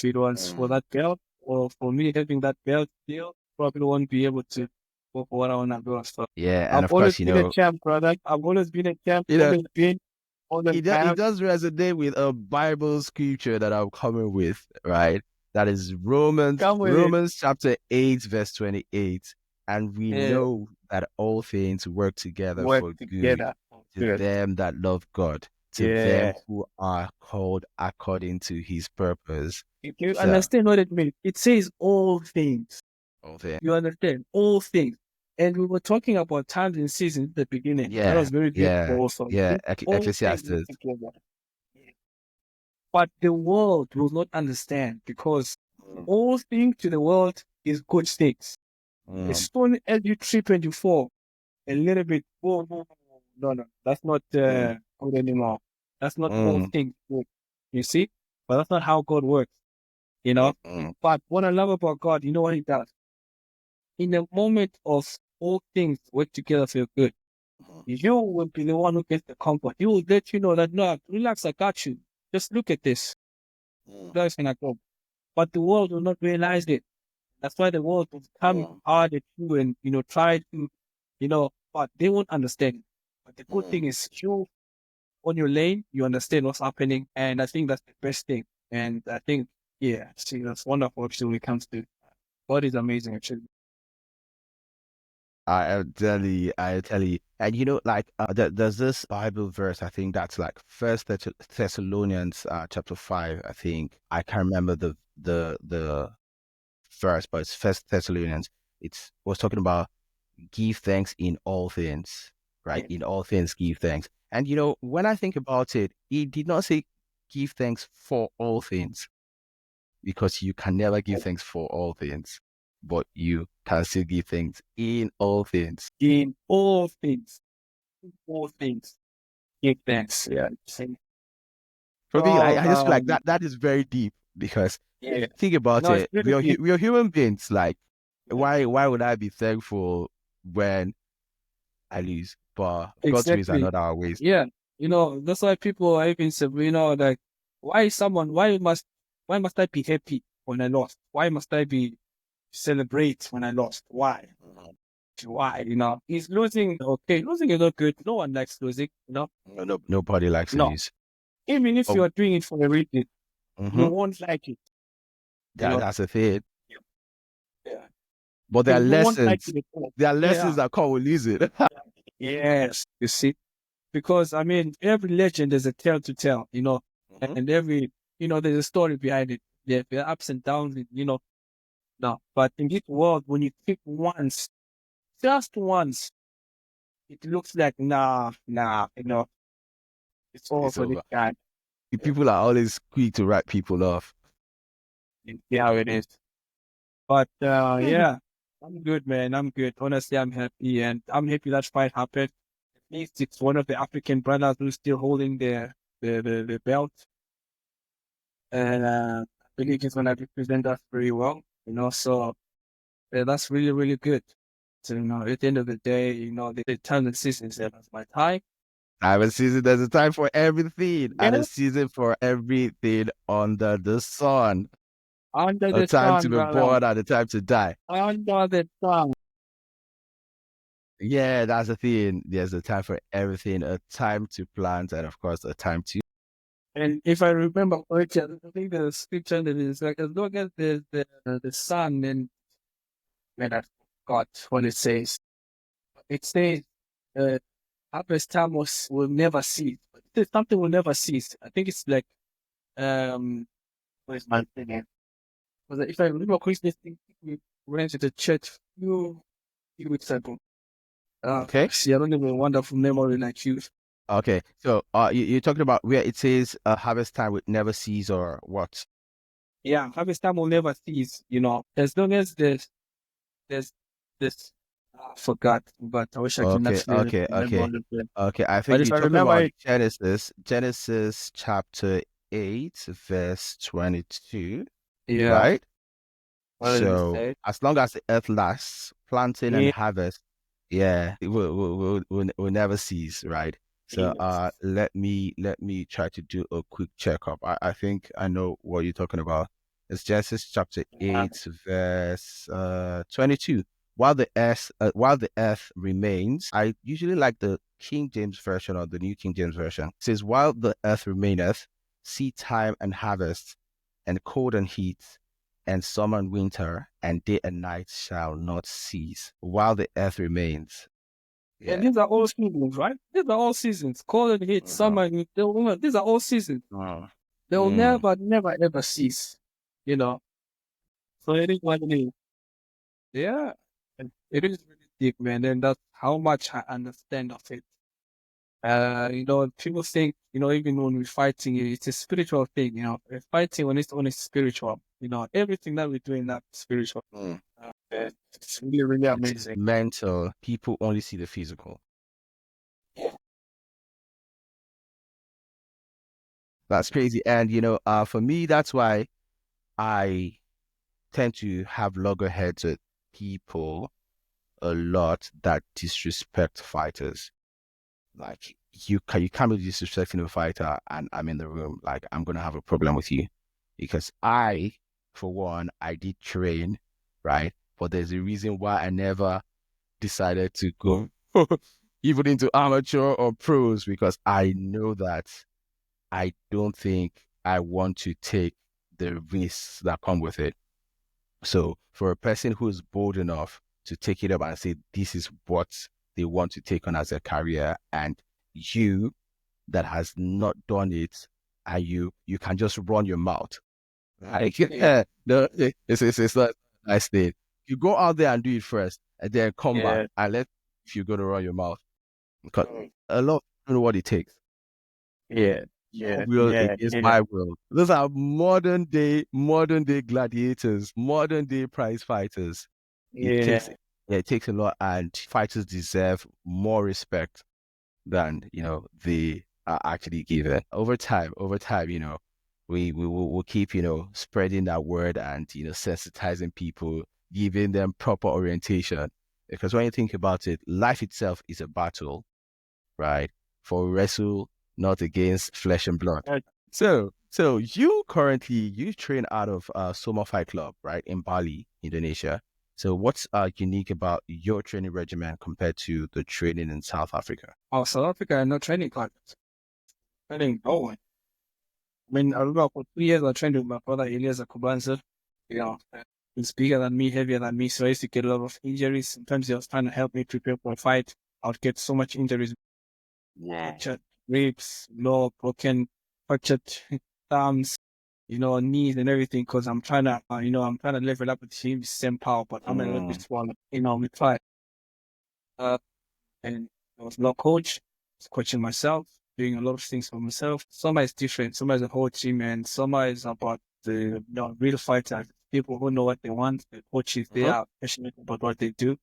S2: it was for
S1: Mm.
S2: that belt, or for me having that belt still, probably won't be able to go for what I want to do. So
S1: Yeah, and
S2: I've
S1: of
S2: always
S1: course,
S2: been a champ, brother. I've always been a champ,
S1: you know,
S2: always been, always
S1: it
S2: have.
S1: does resonate with a Bible scripture that I'm coming with, right? That is Romans
S2: Come with it.
S1: Romans chapter 8, verse 28. And we
S2: Yeah,
S1: know that all things work together
S2: work
S1: for good
S2: together.
S1: to
S2: Good.
S1: them that love God, to them
S2: Yeah.
S1: who are called according to his purpose.
S2: If you
S1: So
S2: understand what it means, it says all things.
S1: all things.
S2: You understand? All things. And we were talking about times and seasons at the beginning. That
S1: Yeah,
S2: was very beautiful
S1: yeah,
S2: also.
S1: yeah.
S2: All things work
S1: Ecclesiastes.
S2: together. But the world will not understand, because
S1: Mm,
S2: all things to the world is good things. As
S1: mm,
S2: soon as you trip and you fall a little bit, whoa, whoa, whoa, no, that's not
S1: mm,
S2: good anymore. That's not all
S1: mm,
S2: things good. You see? But that's not how God works, you
S1: mm,
S2: know?
S1: mm,
S2: But what I love about God, you know what he does? In the moment of all things work together for your good, you will be the one who gets the comfort. He will let you know that, no, relax, I got you. Just look at this.
S1: mm,
S2: That's when I go. But the world will not realize it. That's why the world will come
S1: mm,
S2: hard at you and, try to, but they won't understand. But the good
S1: mm.
S2: thing is, you on your lane, you understand what's happening. And I think that's the best thing. And I think, yeah, see, that's wonderful actually when it comes to God is amazing actually.
S1: I tell you, and like there's this Bible verse. I think that's like Thessalonians chapter 5. I think I can't remember the verse, but it's First Thessalonians. It was talking about give thanks in all things, right?
S2: Yeah.
S1: In all things, give thanks. And when I think about it, it did not say give thanks for all things, because you can never give thanks for all things, but you can still give thanks in all things.
S2: In all things, give thanks. Yeah.
S1: For me,
S2: So,
S1: I just feel like that is very deep, because
S2: yeah,
S1: think about
S2: no, it's
S1: it.
S2: really deep.
S1: We are human beings. Like,
S2: Yeah.
S1: why would I be thankful when I lose? But God's ways are
S2: Exactly.
S1: not our ways.
S2: Yeah. That's why people are even say, like, why must I be happy when I lost? Why must I be celebrate when I lost? Why? Why? He's losing. Okay, losing is not good. No one likes losing.
S1: Nobody likes to
S2: No.
S1: lose.
S2: Even if you
S1: Oh,
S2: are doing it for a reason, you won't like it.
S1: that's the thing.
S2: Yeah.
S1: But there are
S2: You won't like
S1: lessons.
S2: it at all.
S1: There are
S2: Yeah.
S1: lessons that come with losing.
S2: Yes. You see, because every legend has a tale to tell. And every there's a story behind it. There are ups and downs. No. But in this world, when you pick once, just once, it looks like nah. It's all
S1: It's
S2: for this
S1: over.
S2: guy.
S1: People are always quick to write people off.
S2: Yeah, how it is. But yeah, I'm good, man. I'm good. Honestly, I'm happy, and I'm happy that fight happened. At least it's one of the African brothers who's still holding the belt, and I believe he's gonna represent us very well. So yeah, that's really really good. So at the end of the day, the time and season said that's my time.
S1: I have a season. There's a time for everything, and
S2: Yeah,
S1: a season for everything under the sun.
S2: under
S1: A
S2: the
S1: time to
S2: sun,
S1: be
S2: brother.
S1: born and a time to die.
S2: Under the sun.
S1: Yeah, that's the thing. There's a time for everything. A time to plant, and of course, a time to.
S2: And if I remember correctly, I think the scripture that is like as long as the sun and when I forgot what it says. It says harvest time will never cease. Something will never cease. I think it's like where's my thing? Because if I remember correctly, I think we went to the church few weeks ago.
S1: Okay.
S2: See, I don't have a wonderful memory like you.
S1: Okay. So, you're talking about where it says harvest time would never cease, or what?
S2: Yeah, harvest time will never cease. As long as there's this. I forgot, but I wish I can
S1: Okay.
S2: actually
S1: Okay.
S2: remember
S1: Okay.
S2: all of them.
S1: Okay. I
S2: But
S1: think
S2: if
S1: you're
S2: I
S1: talking
S2: remember
S1: about
S2: it,
S1: Genesis chapter 8, verse 22,
S2: yeah,
S1: right?
S2: what did it
S1: So
S2: say?
S1: as long as the earth lasts, planting and
S2: Yeah,
S1: harvest, yeah, it will never cease, right? So
S2: yes.
S1: let me try to do a quick checkup. I think I know what you're talking about. It's Genesis chapter
S2: Uh,
S1: 8, verse 22. While the earth remains, I usually like the King James version or the New King James version. It says, while the earth remaineth, seed time and harvest, and cold and heat, and summer and winter, and day and night shall not cease while the earth remains.
S2: And
S1: Yeah.
S2: these are all seasons, right? These are all seasons. Cold and heat,
S1: Uh-huh.
S2: summer, these are all seasons.
S1: Uh,
S2: They will
S1: mm.
S2: never, never, ever cease. You know. So it is what it is. Yeah. And it is really deep, man. And that's how much I understand of it. People think, even when we're fighting, it's a spiritual thing, We're fighting when it's only spiritual. Everything that we're doing that spiritual.
S1: Mm.
S2: It's really, really
S1: It's
S2: amazing.
S1: mental. People only see the physical. That's crazy. And for me, that's why I tend to have loggerheads with people a lot that disrespect fighters. Like you can't be disrespecting a fighter and I'm in the room. Like I'm gonna have a problem with you. Because for one, I did train, right? But there's a reason why I never decided to go even into amateur or pros, because I know that I don't think I want to take the risks that come with it. So for a person who is bold enough to take it up and say this is what they want to take on as a career, and you that has not done it, and you can just run your mouth. Like, yeah, no, it's not a nice thing. You go out there and do it first, and then come back
S2: Yeah.
S1: and let if you're gonna run your mouth, because a lot don't know what it takes.
S2: Yeah.
S1: Your
S2: Yeah.
S1: will
S2: Yeah.
S1: against
S2: Yeah.
S1: my will. Those are modern day gladiators, modern day prize fighters. It takes
S2: Yeah.
S1: yeah, it takes a lot, and fighters deserve more respect than they are actually given. Over time, we will keep spreading that word and sensitizing people, giving them proper orientation. Because when you think about it, life itself is a battle, right? For we wrestle not against flesh and blood. So you train out of Soma Fight Club, right, in Bali, Indonesia. So what's unique about your training regimen compared to the training in South Africa?
S2: Oh, South Africa, no training partners. Training, no one. I mean, I remember for 2 years I trained with my brother Elias Akubanza. You know, he's bigger than me, heavier than me, so I used to get a lot of injuries. Sometimes he was trying to help me prepare for a fight. I would get so much injuries, fractured ribs, broken, fractured thumbs, knees and everything, because I'm trying to, I'm trying to level up with him, same power, but I'm a little bit smaller. We try. And I was no coach, I was coaching myself, doing a lot of things for myself. Summer is different. Summer is a whole team, and summer is about the real fighters, people who know what they want. The coaches, they are passionate about what they do.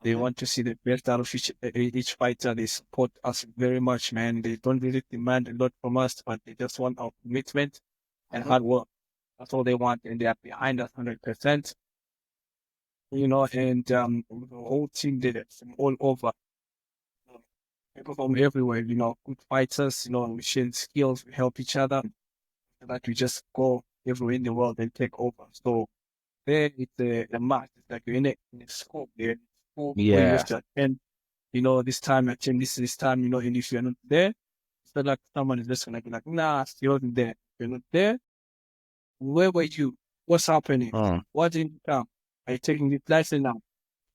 S2: They want to see the best out of each fighter. They support us very much, man. They don't really demand a lot from us, but they just want our commitment and hard work. That's all they want, and they are behind us 100%. And the whole team did it from all over. People from everywhere, good fighters, we share skills, we help each other, that we just go everywhere in the world and take over. So there it's a match. It's like you're in a school, you're in a school where you have to attend, this time, attend this time, and if you're not there, it's not like someone is just gonna be like, nah, you wasn't there. You're not there. Where were you? What's happening? Why didn't you come? Are you taking the lesson now?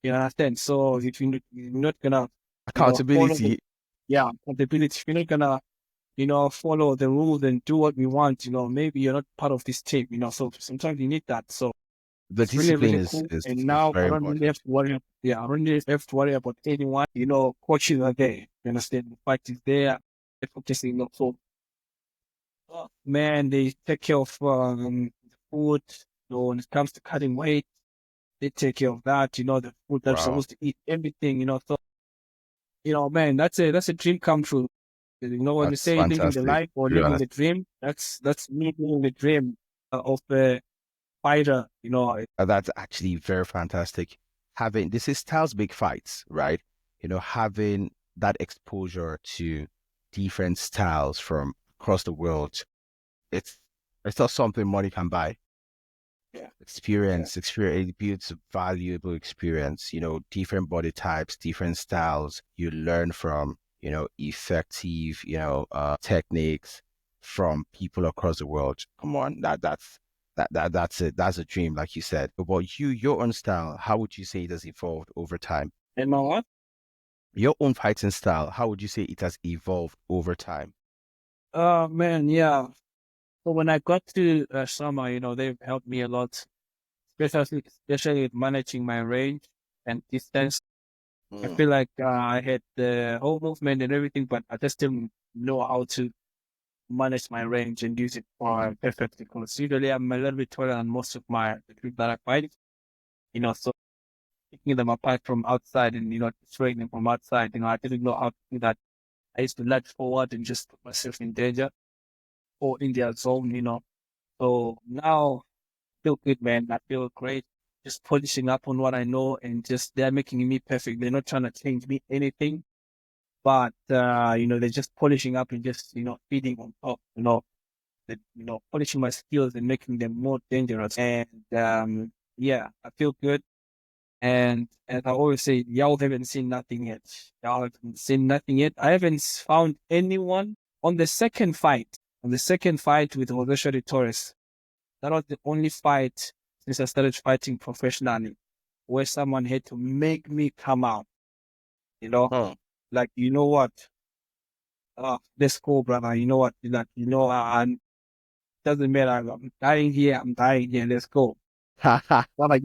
S2: You understand? So if you're not gonna
S1: Accountability.
S2: Accountability. If you're not gonna, follow the rules and do what we want, maybe you're not part of this team, so sometimes you need that. So
S1: The
S2: it's really,
S1: discipline
S2: really cool. And
S1: is
S2: now
S1: very
S2: I don't really
S1: important.
S2: have to worry. Yeah, I don't really have to worry about anyone. Coaches are there. You understand? The fight is there. They're focusing on so man, they take care of the food. When it comes to cutting weight, they take care of that. The food that I'm
S1: Wow.
S2: supposed to eat, everything. So man, that's a dream come true. When we
S1: That's
S2: say living the
S1: fantastic,
S2: life or
S1: to be
S2: living
S1: honest.
S2: the dream, that's me living the dream of a fighter.
S1: That's actually very fantastic. This is Styles Big Fights, right? Having that exposure to different styles from across the world, it's it's not something money can buy.
S2: Yeah.
S1: Experience, it builds a valuable experience, different body types, different styles. You learn from, effective, techniques from people across the world. Come on, that's it. That's a dream, like you said. But your own style, how would you say it has evolved over time?
S2: And my what?
S1: Your own fighting style, how would you say it has evolved over time?
S2: Oh man, yeah. So when I got to summer, they've helped me a lot, especially with managing my range and distance. I feel like I had the whole movement and everything, but I just didn't know how to manage my range and use it for perfectly. Because usually I'm a little bit taller than most of the people that I fight. So picking them apart from outside and destroying them from outside, I didn't know how to do that. I used to lunge forward and just put myself in danger or in their zone. So now I feel good, man. I feel great. Just polishing up on what I know and just they're making me perfect. They're not trying to change me anything, but they're just polishing up and just feeding on top. Polishing my skills and making them more dangerous. And yeah, I feel good. And as I always say, y'all haven't seen nothing yet. Y'all haven't seen nothing yet. I haven't found anyone on the second fight. On the second fight with Torres. That was the only fight since I started fighting professionally where someone had to make me come out. Like, you know what? Let's go, brother. You know what? And doesn't matter. I'm dying here. I'm dying here. Let's go. Not like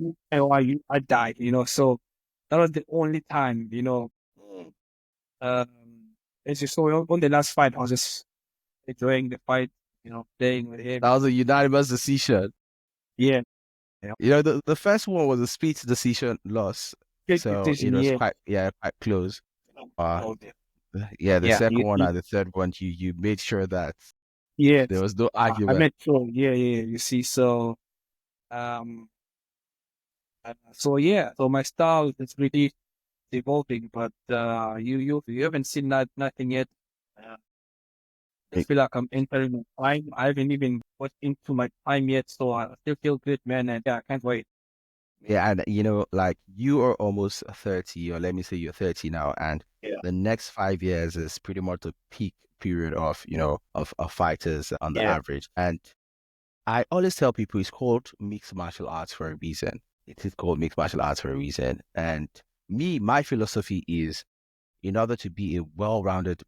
S2: I died. So that was the only time. Um, as you saw on the last fight, I was just enjoying the fight. Playing with him.
S1: That was a unanimous decision.
S2: Yeah.
S1: The first one was a split decision loss.
S2: Good
S1: So it
S2: decision.
S1: was
S2: Yeah.
S1: quite close.
S2: Oh,
S1: Yeah, the
S2: yeah.
S1: second one and the third one, you made sure that
S2: Yes.
S1: there was no
S2: I
S1: argument.
S2: met sure. Yeah. You see, so um, yeah. So my style is really evolving, but you haven't seen nothing yet. I feel like I'm entering my time. I haven't even got into my time yet, so I still feel good, man. And yeah, I can't wait.
S1: Yeah, and like you are almost 30, or let me say you're 30 now, and
S2: Yeah.
S1: the next 5 years is pretty much the peak period of, of fighters on the
S2: Yeah.
S1: average. And I always tell people it's called mixed martial arts for a reason. It is called mixed martial arts for a reason. And my philosophy is in order to be a well-rounded,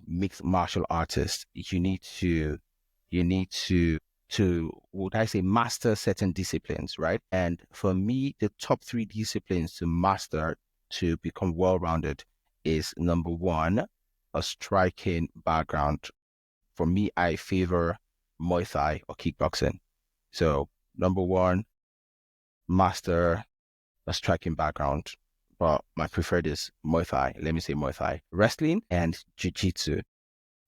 S1: mixed martial artist, you need to would I say master certain disciplines, right? And for me, the top three disciplines to master to become well-rounded is number one, a striking background. For me, I favor Muay Thai or kickboxing. So number one, master a striking background, but my preferred is Muay Thai. Let me say Muay Thai, wrestling, and Jiu-Jitsu.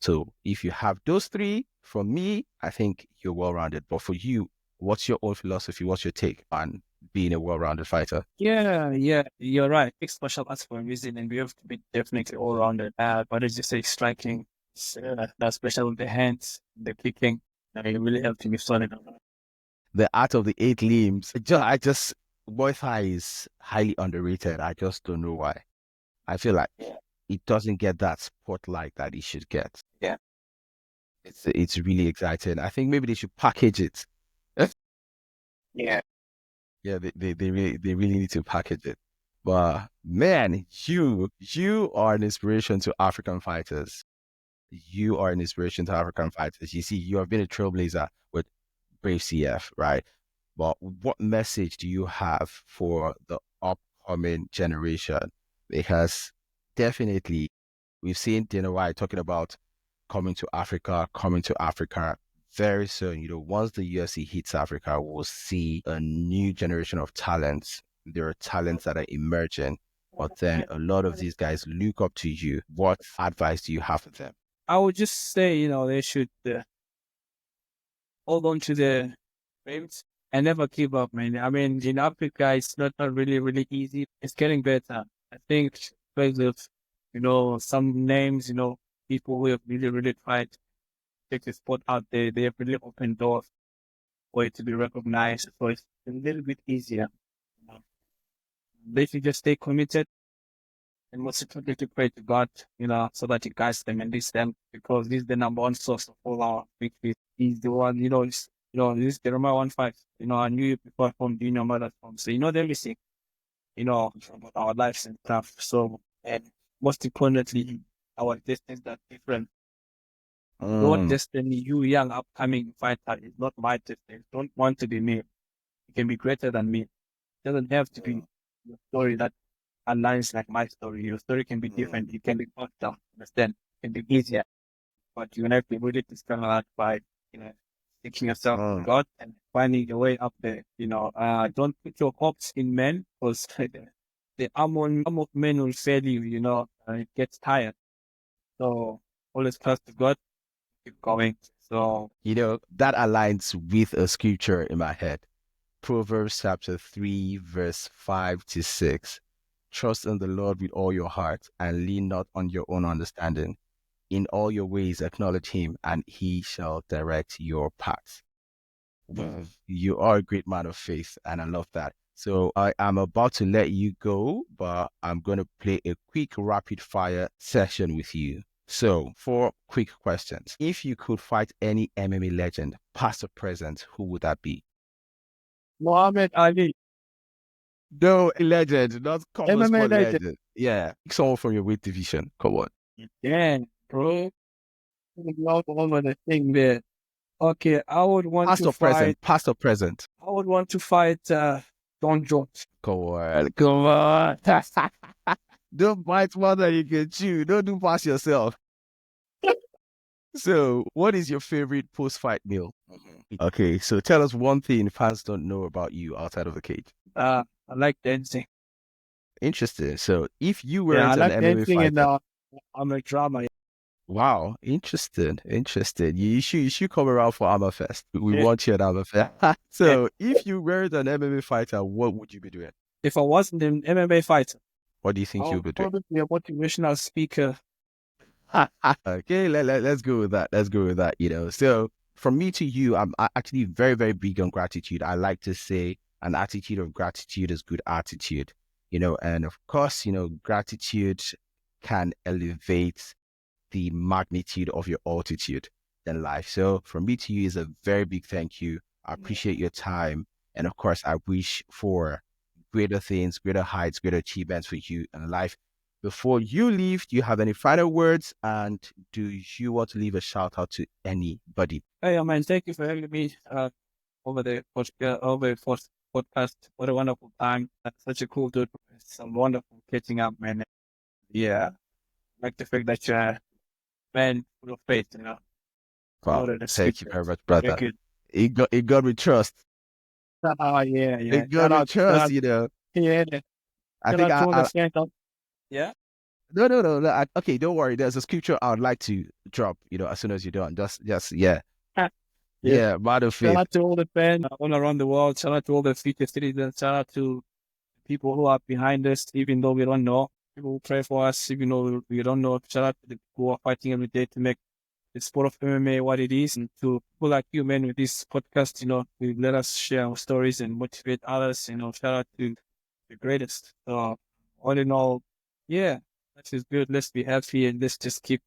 S1: So if you have those three, for me, I think you're well-rounded. But for you, what's your own philosophy? What's your take on being a well-rounded fighter?
S2: Yeah, yeah, you're right. Mixed martial arts for a reason, and we have to be definitely all rounded. But as you say, striking, that's special with the hands, the kicking, it really helps you be solid.
S1: The art of the eight limbs. I just Muay Thai is highly underrated. I just don't know why. I feel like
S2: Yeah,
S1: it doesn't get that spotlight that it should get.
S2: yeah,
S1: It's really exciting. I think maybe they should package it.
S2: yeah.
S1: Yeah, they really need to package it. But man, you are an inspiration to African fighters. You are an inspiration to African fighters. You see, you have been a trailblazer with Brave CF, right? But what message do you have for the upcoming generation? Because definitely we've seen Dana White talking about coming to Africa very soon. Once the UFC hits Africa, we'll see a new generation of talents. There are talents that are emerging, but then a lot of these guys look up to you. What advice do you have for them?
S2: I would just say, they should hold on to the dreams and never give up, man. I mean, in Africa, it's not really, really easy. It's getting better. I think because of, some names, people who have really, really tried to take the sport out there, they have really opened doors for it to be recognized. So it's a little bit easier. You know. They should just stay committed and most importantly pray to God, so that He guides them and leads them because this is the number one source of all our victories. He's the one, this is Jeremiah 1:5. I knew you before I formed you in your mother's womb. So everything, about our lives and stuff. So, and most importantly, our destinies are different. Your
S1: Mm,
S2: destiny, you young upcoming fighter, is not my destiny. Don't want to be me. You can be greater than me. It doesn't have to be your story that aligns like my story. Your story can be different. It can be faster, understand? It can be easier. But you have to really discover that by, taking yourself to
S1: mm,
S2: God and finding your way up there. Don't put your hopes in men because the arm of men will fail you, it gets tired. So always trust God, keep going. So
S1: that aligns with a scripture in my head. Proverbs chapter 3, verse 5 to 6. Trust in the Lord with all your heart and lean not on your own understanding. In all your ways acknowledge him, and he shall direct your paths. Wow. You are a great man of faith, and I love that. So I am about to let you go, but I'm going to play a quick rapid fire session with you. So, 4 quick questions. If you could fight any MMA legend, past or present, who would that be?
S2: Muhammad Ali,
S1: No, a legend, not common
S2: MMA
S1: sport
S2: legend.
S1: legend. Yeah, someone from your weight division. Come on.
S2: Yeah, bro. Love all of the thing there. Okay, I would want
S1: Past
S2: to
S1: or
S2: fight.
S1: present, past or present.
S2: I would want to fight Don Jones.
S1: Come on, come on. Don't bite more than you can chew. Don't do pass yourself. So, what is your favorite post-fight meal? Okay, so tell us one thing fans don't know about you outside of the cage.
S2: I like dancing.
S1: Interesting. So, if you
S2: Yeah, I
S1: weren't an
S2: like
S1: MMA
S2: dancing and
S1: fighter,
S2: I'm a drama.
S1: wow, interesting, interesting. You should come around for Armor Fest. We
S2: Yeah,
S1: want you at Armor Fest.
S2: yeah.
S1: So, if you weren't an MMA fighter, what would you be doing?
S2: If I wasn't an MMA fighter,
S1: What do you
S2: I
S1: think
S2: would
S1: you'll be doing?
S2: probably be a motivational speaker.
S1: Okay, let's go with that. Let's go with that. So from me to you, I'm actually very, very big on gratitude. I like to say an attitude of gratitude is good attitude, and of course, gratitude can elevate the magnitude of your altitude in life. So from me to you is a very big thank you. I appreciate your time. And of course, I wish for greater things, greater heights, greater achievements for you in life. Before you leave, do you have any final words? And do you want to leave a shout out to anybody?
S2: Hey, man, thank you for having me over the podcast. What a wonderful time. That's such a cool dude. It's some wonderful catching up, man. Yeah, I like the fact that you're a man full of faith,
S1: Wow.
S2: Lord of the
S1: Thank you
S2: scriptures.
S1: very much,
S2: Very
S1: brother.
S2: good.
S1: It got me trust.
S2: Oh, yeah, yeah.
S1: It got me
S2: Shout
S1: trust,
S2: out, yeah,
S1: I
S2: shout
S1: think
S2: out to all the fans. Yeah.
S1: no, no, no. No, okay, don't worry. There's a scripture I would like to drop, as soon as you're done. Just, yeah.
S2: Yeah.
S1: Yeah, man of
S2: Shout
S1: faith.
S2: out to all the fans all around the world. Shout out to all the future citizens. Shout out to people who are behind us, even though we don't know. People who pray for us, even though we don't know. Shout out to the people who are fighting every day to make the sport of MMA what it is. And to people like you, man, with this podcast, you let us share our stories and motivate others. Shout out to the greatest. So, all in all, yeah, that is good. Let's be happy and let's just keep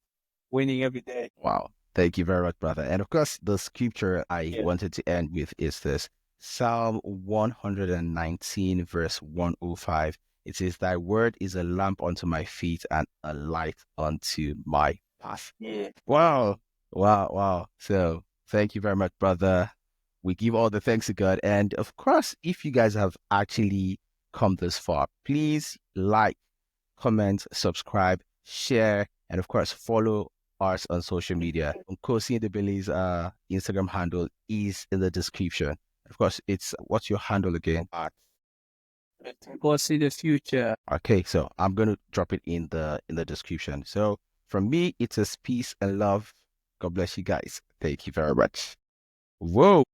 S2: winning every day.
S1: Wow. Thank you very much, brother. And of course, the scripture I
S2: Yeah.
S1: wanted to end with is this Psalm 119, verse 105. It says, Thy word is a lamp unto my feet and a light unto my path.
S2: Yeah.
S1: Wow. Wow. Wow. So thank you very much, brother. We give all the thanks to God. And of course, if you guys have actually come this far, please like, comment, subscribe, share, and of course, follow us on social media. Nkosi Ndebele's Instagram handle is in the description. Of course, what's your handle again?
S2: Go see the future.
S1: Okay, so I'm gonna drop it in the description. So from me, it is peace and love. God bless you guys. Thank you very much. Whoa.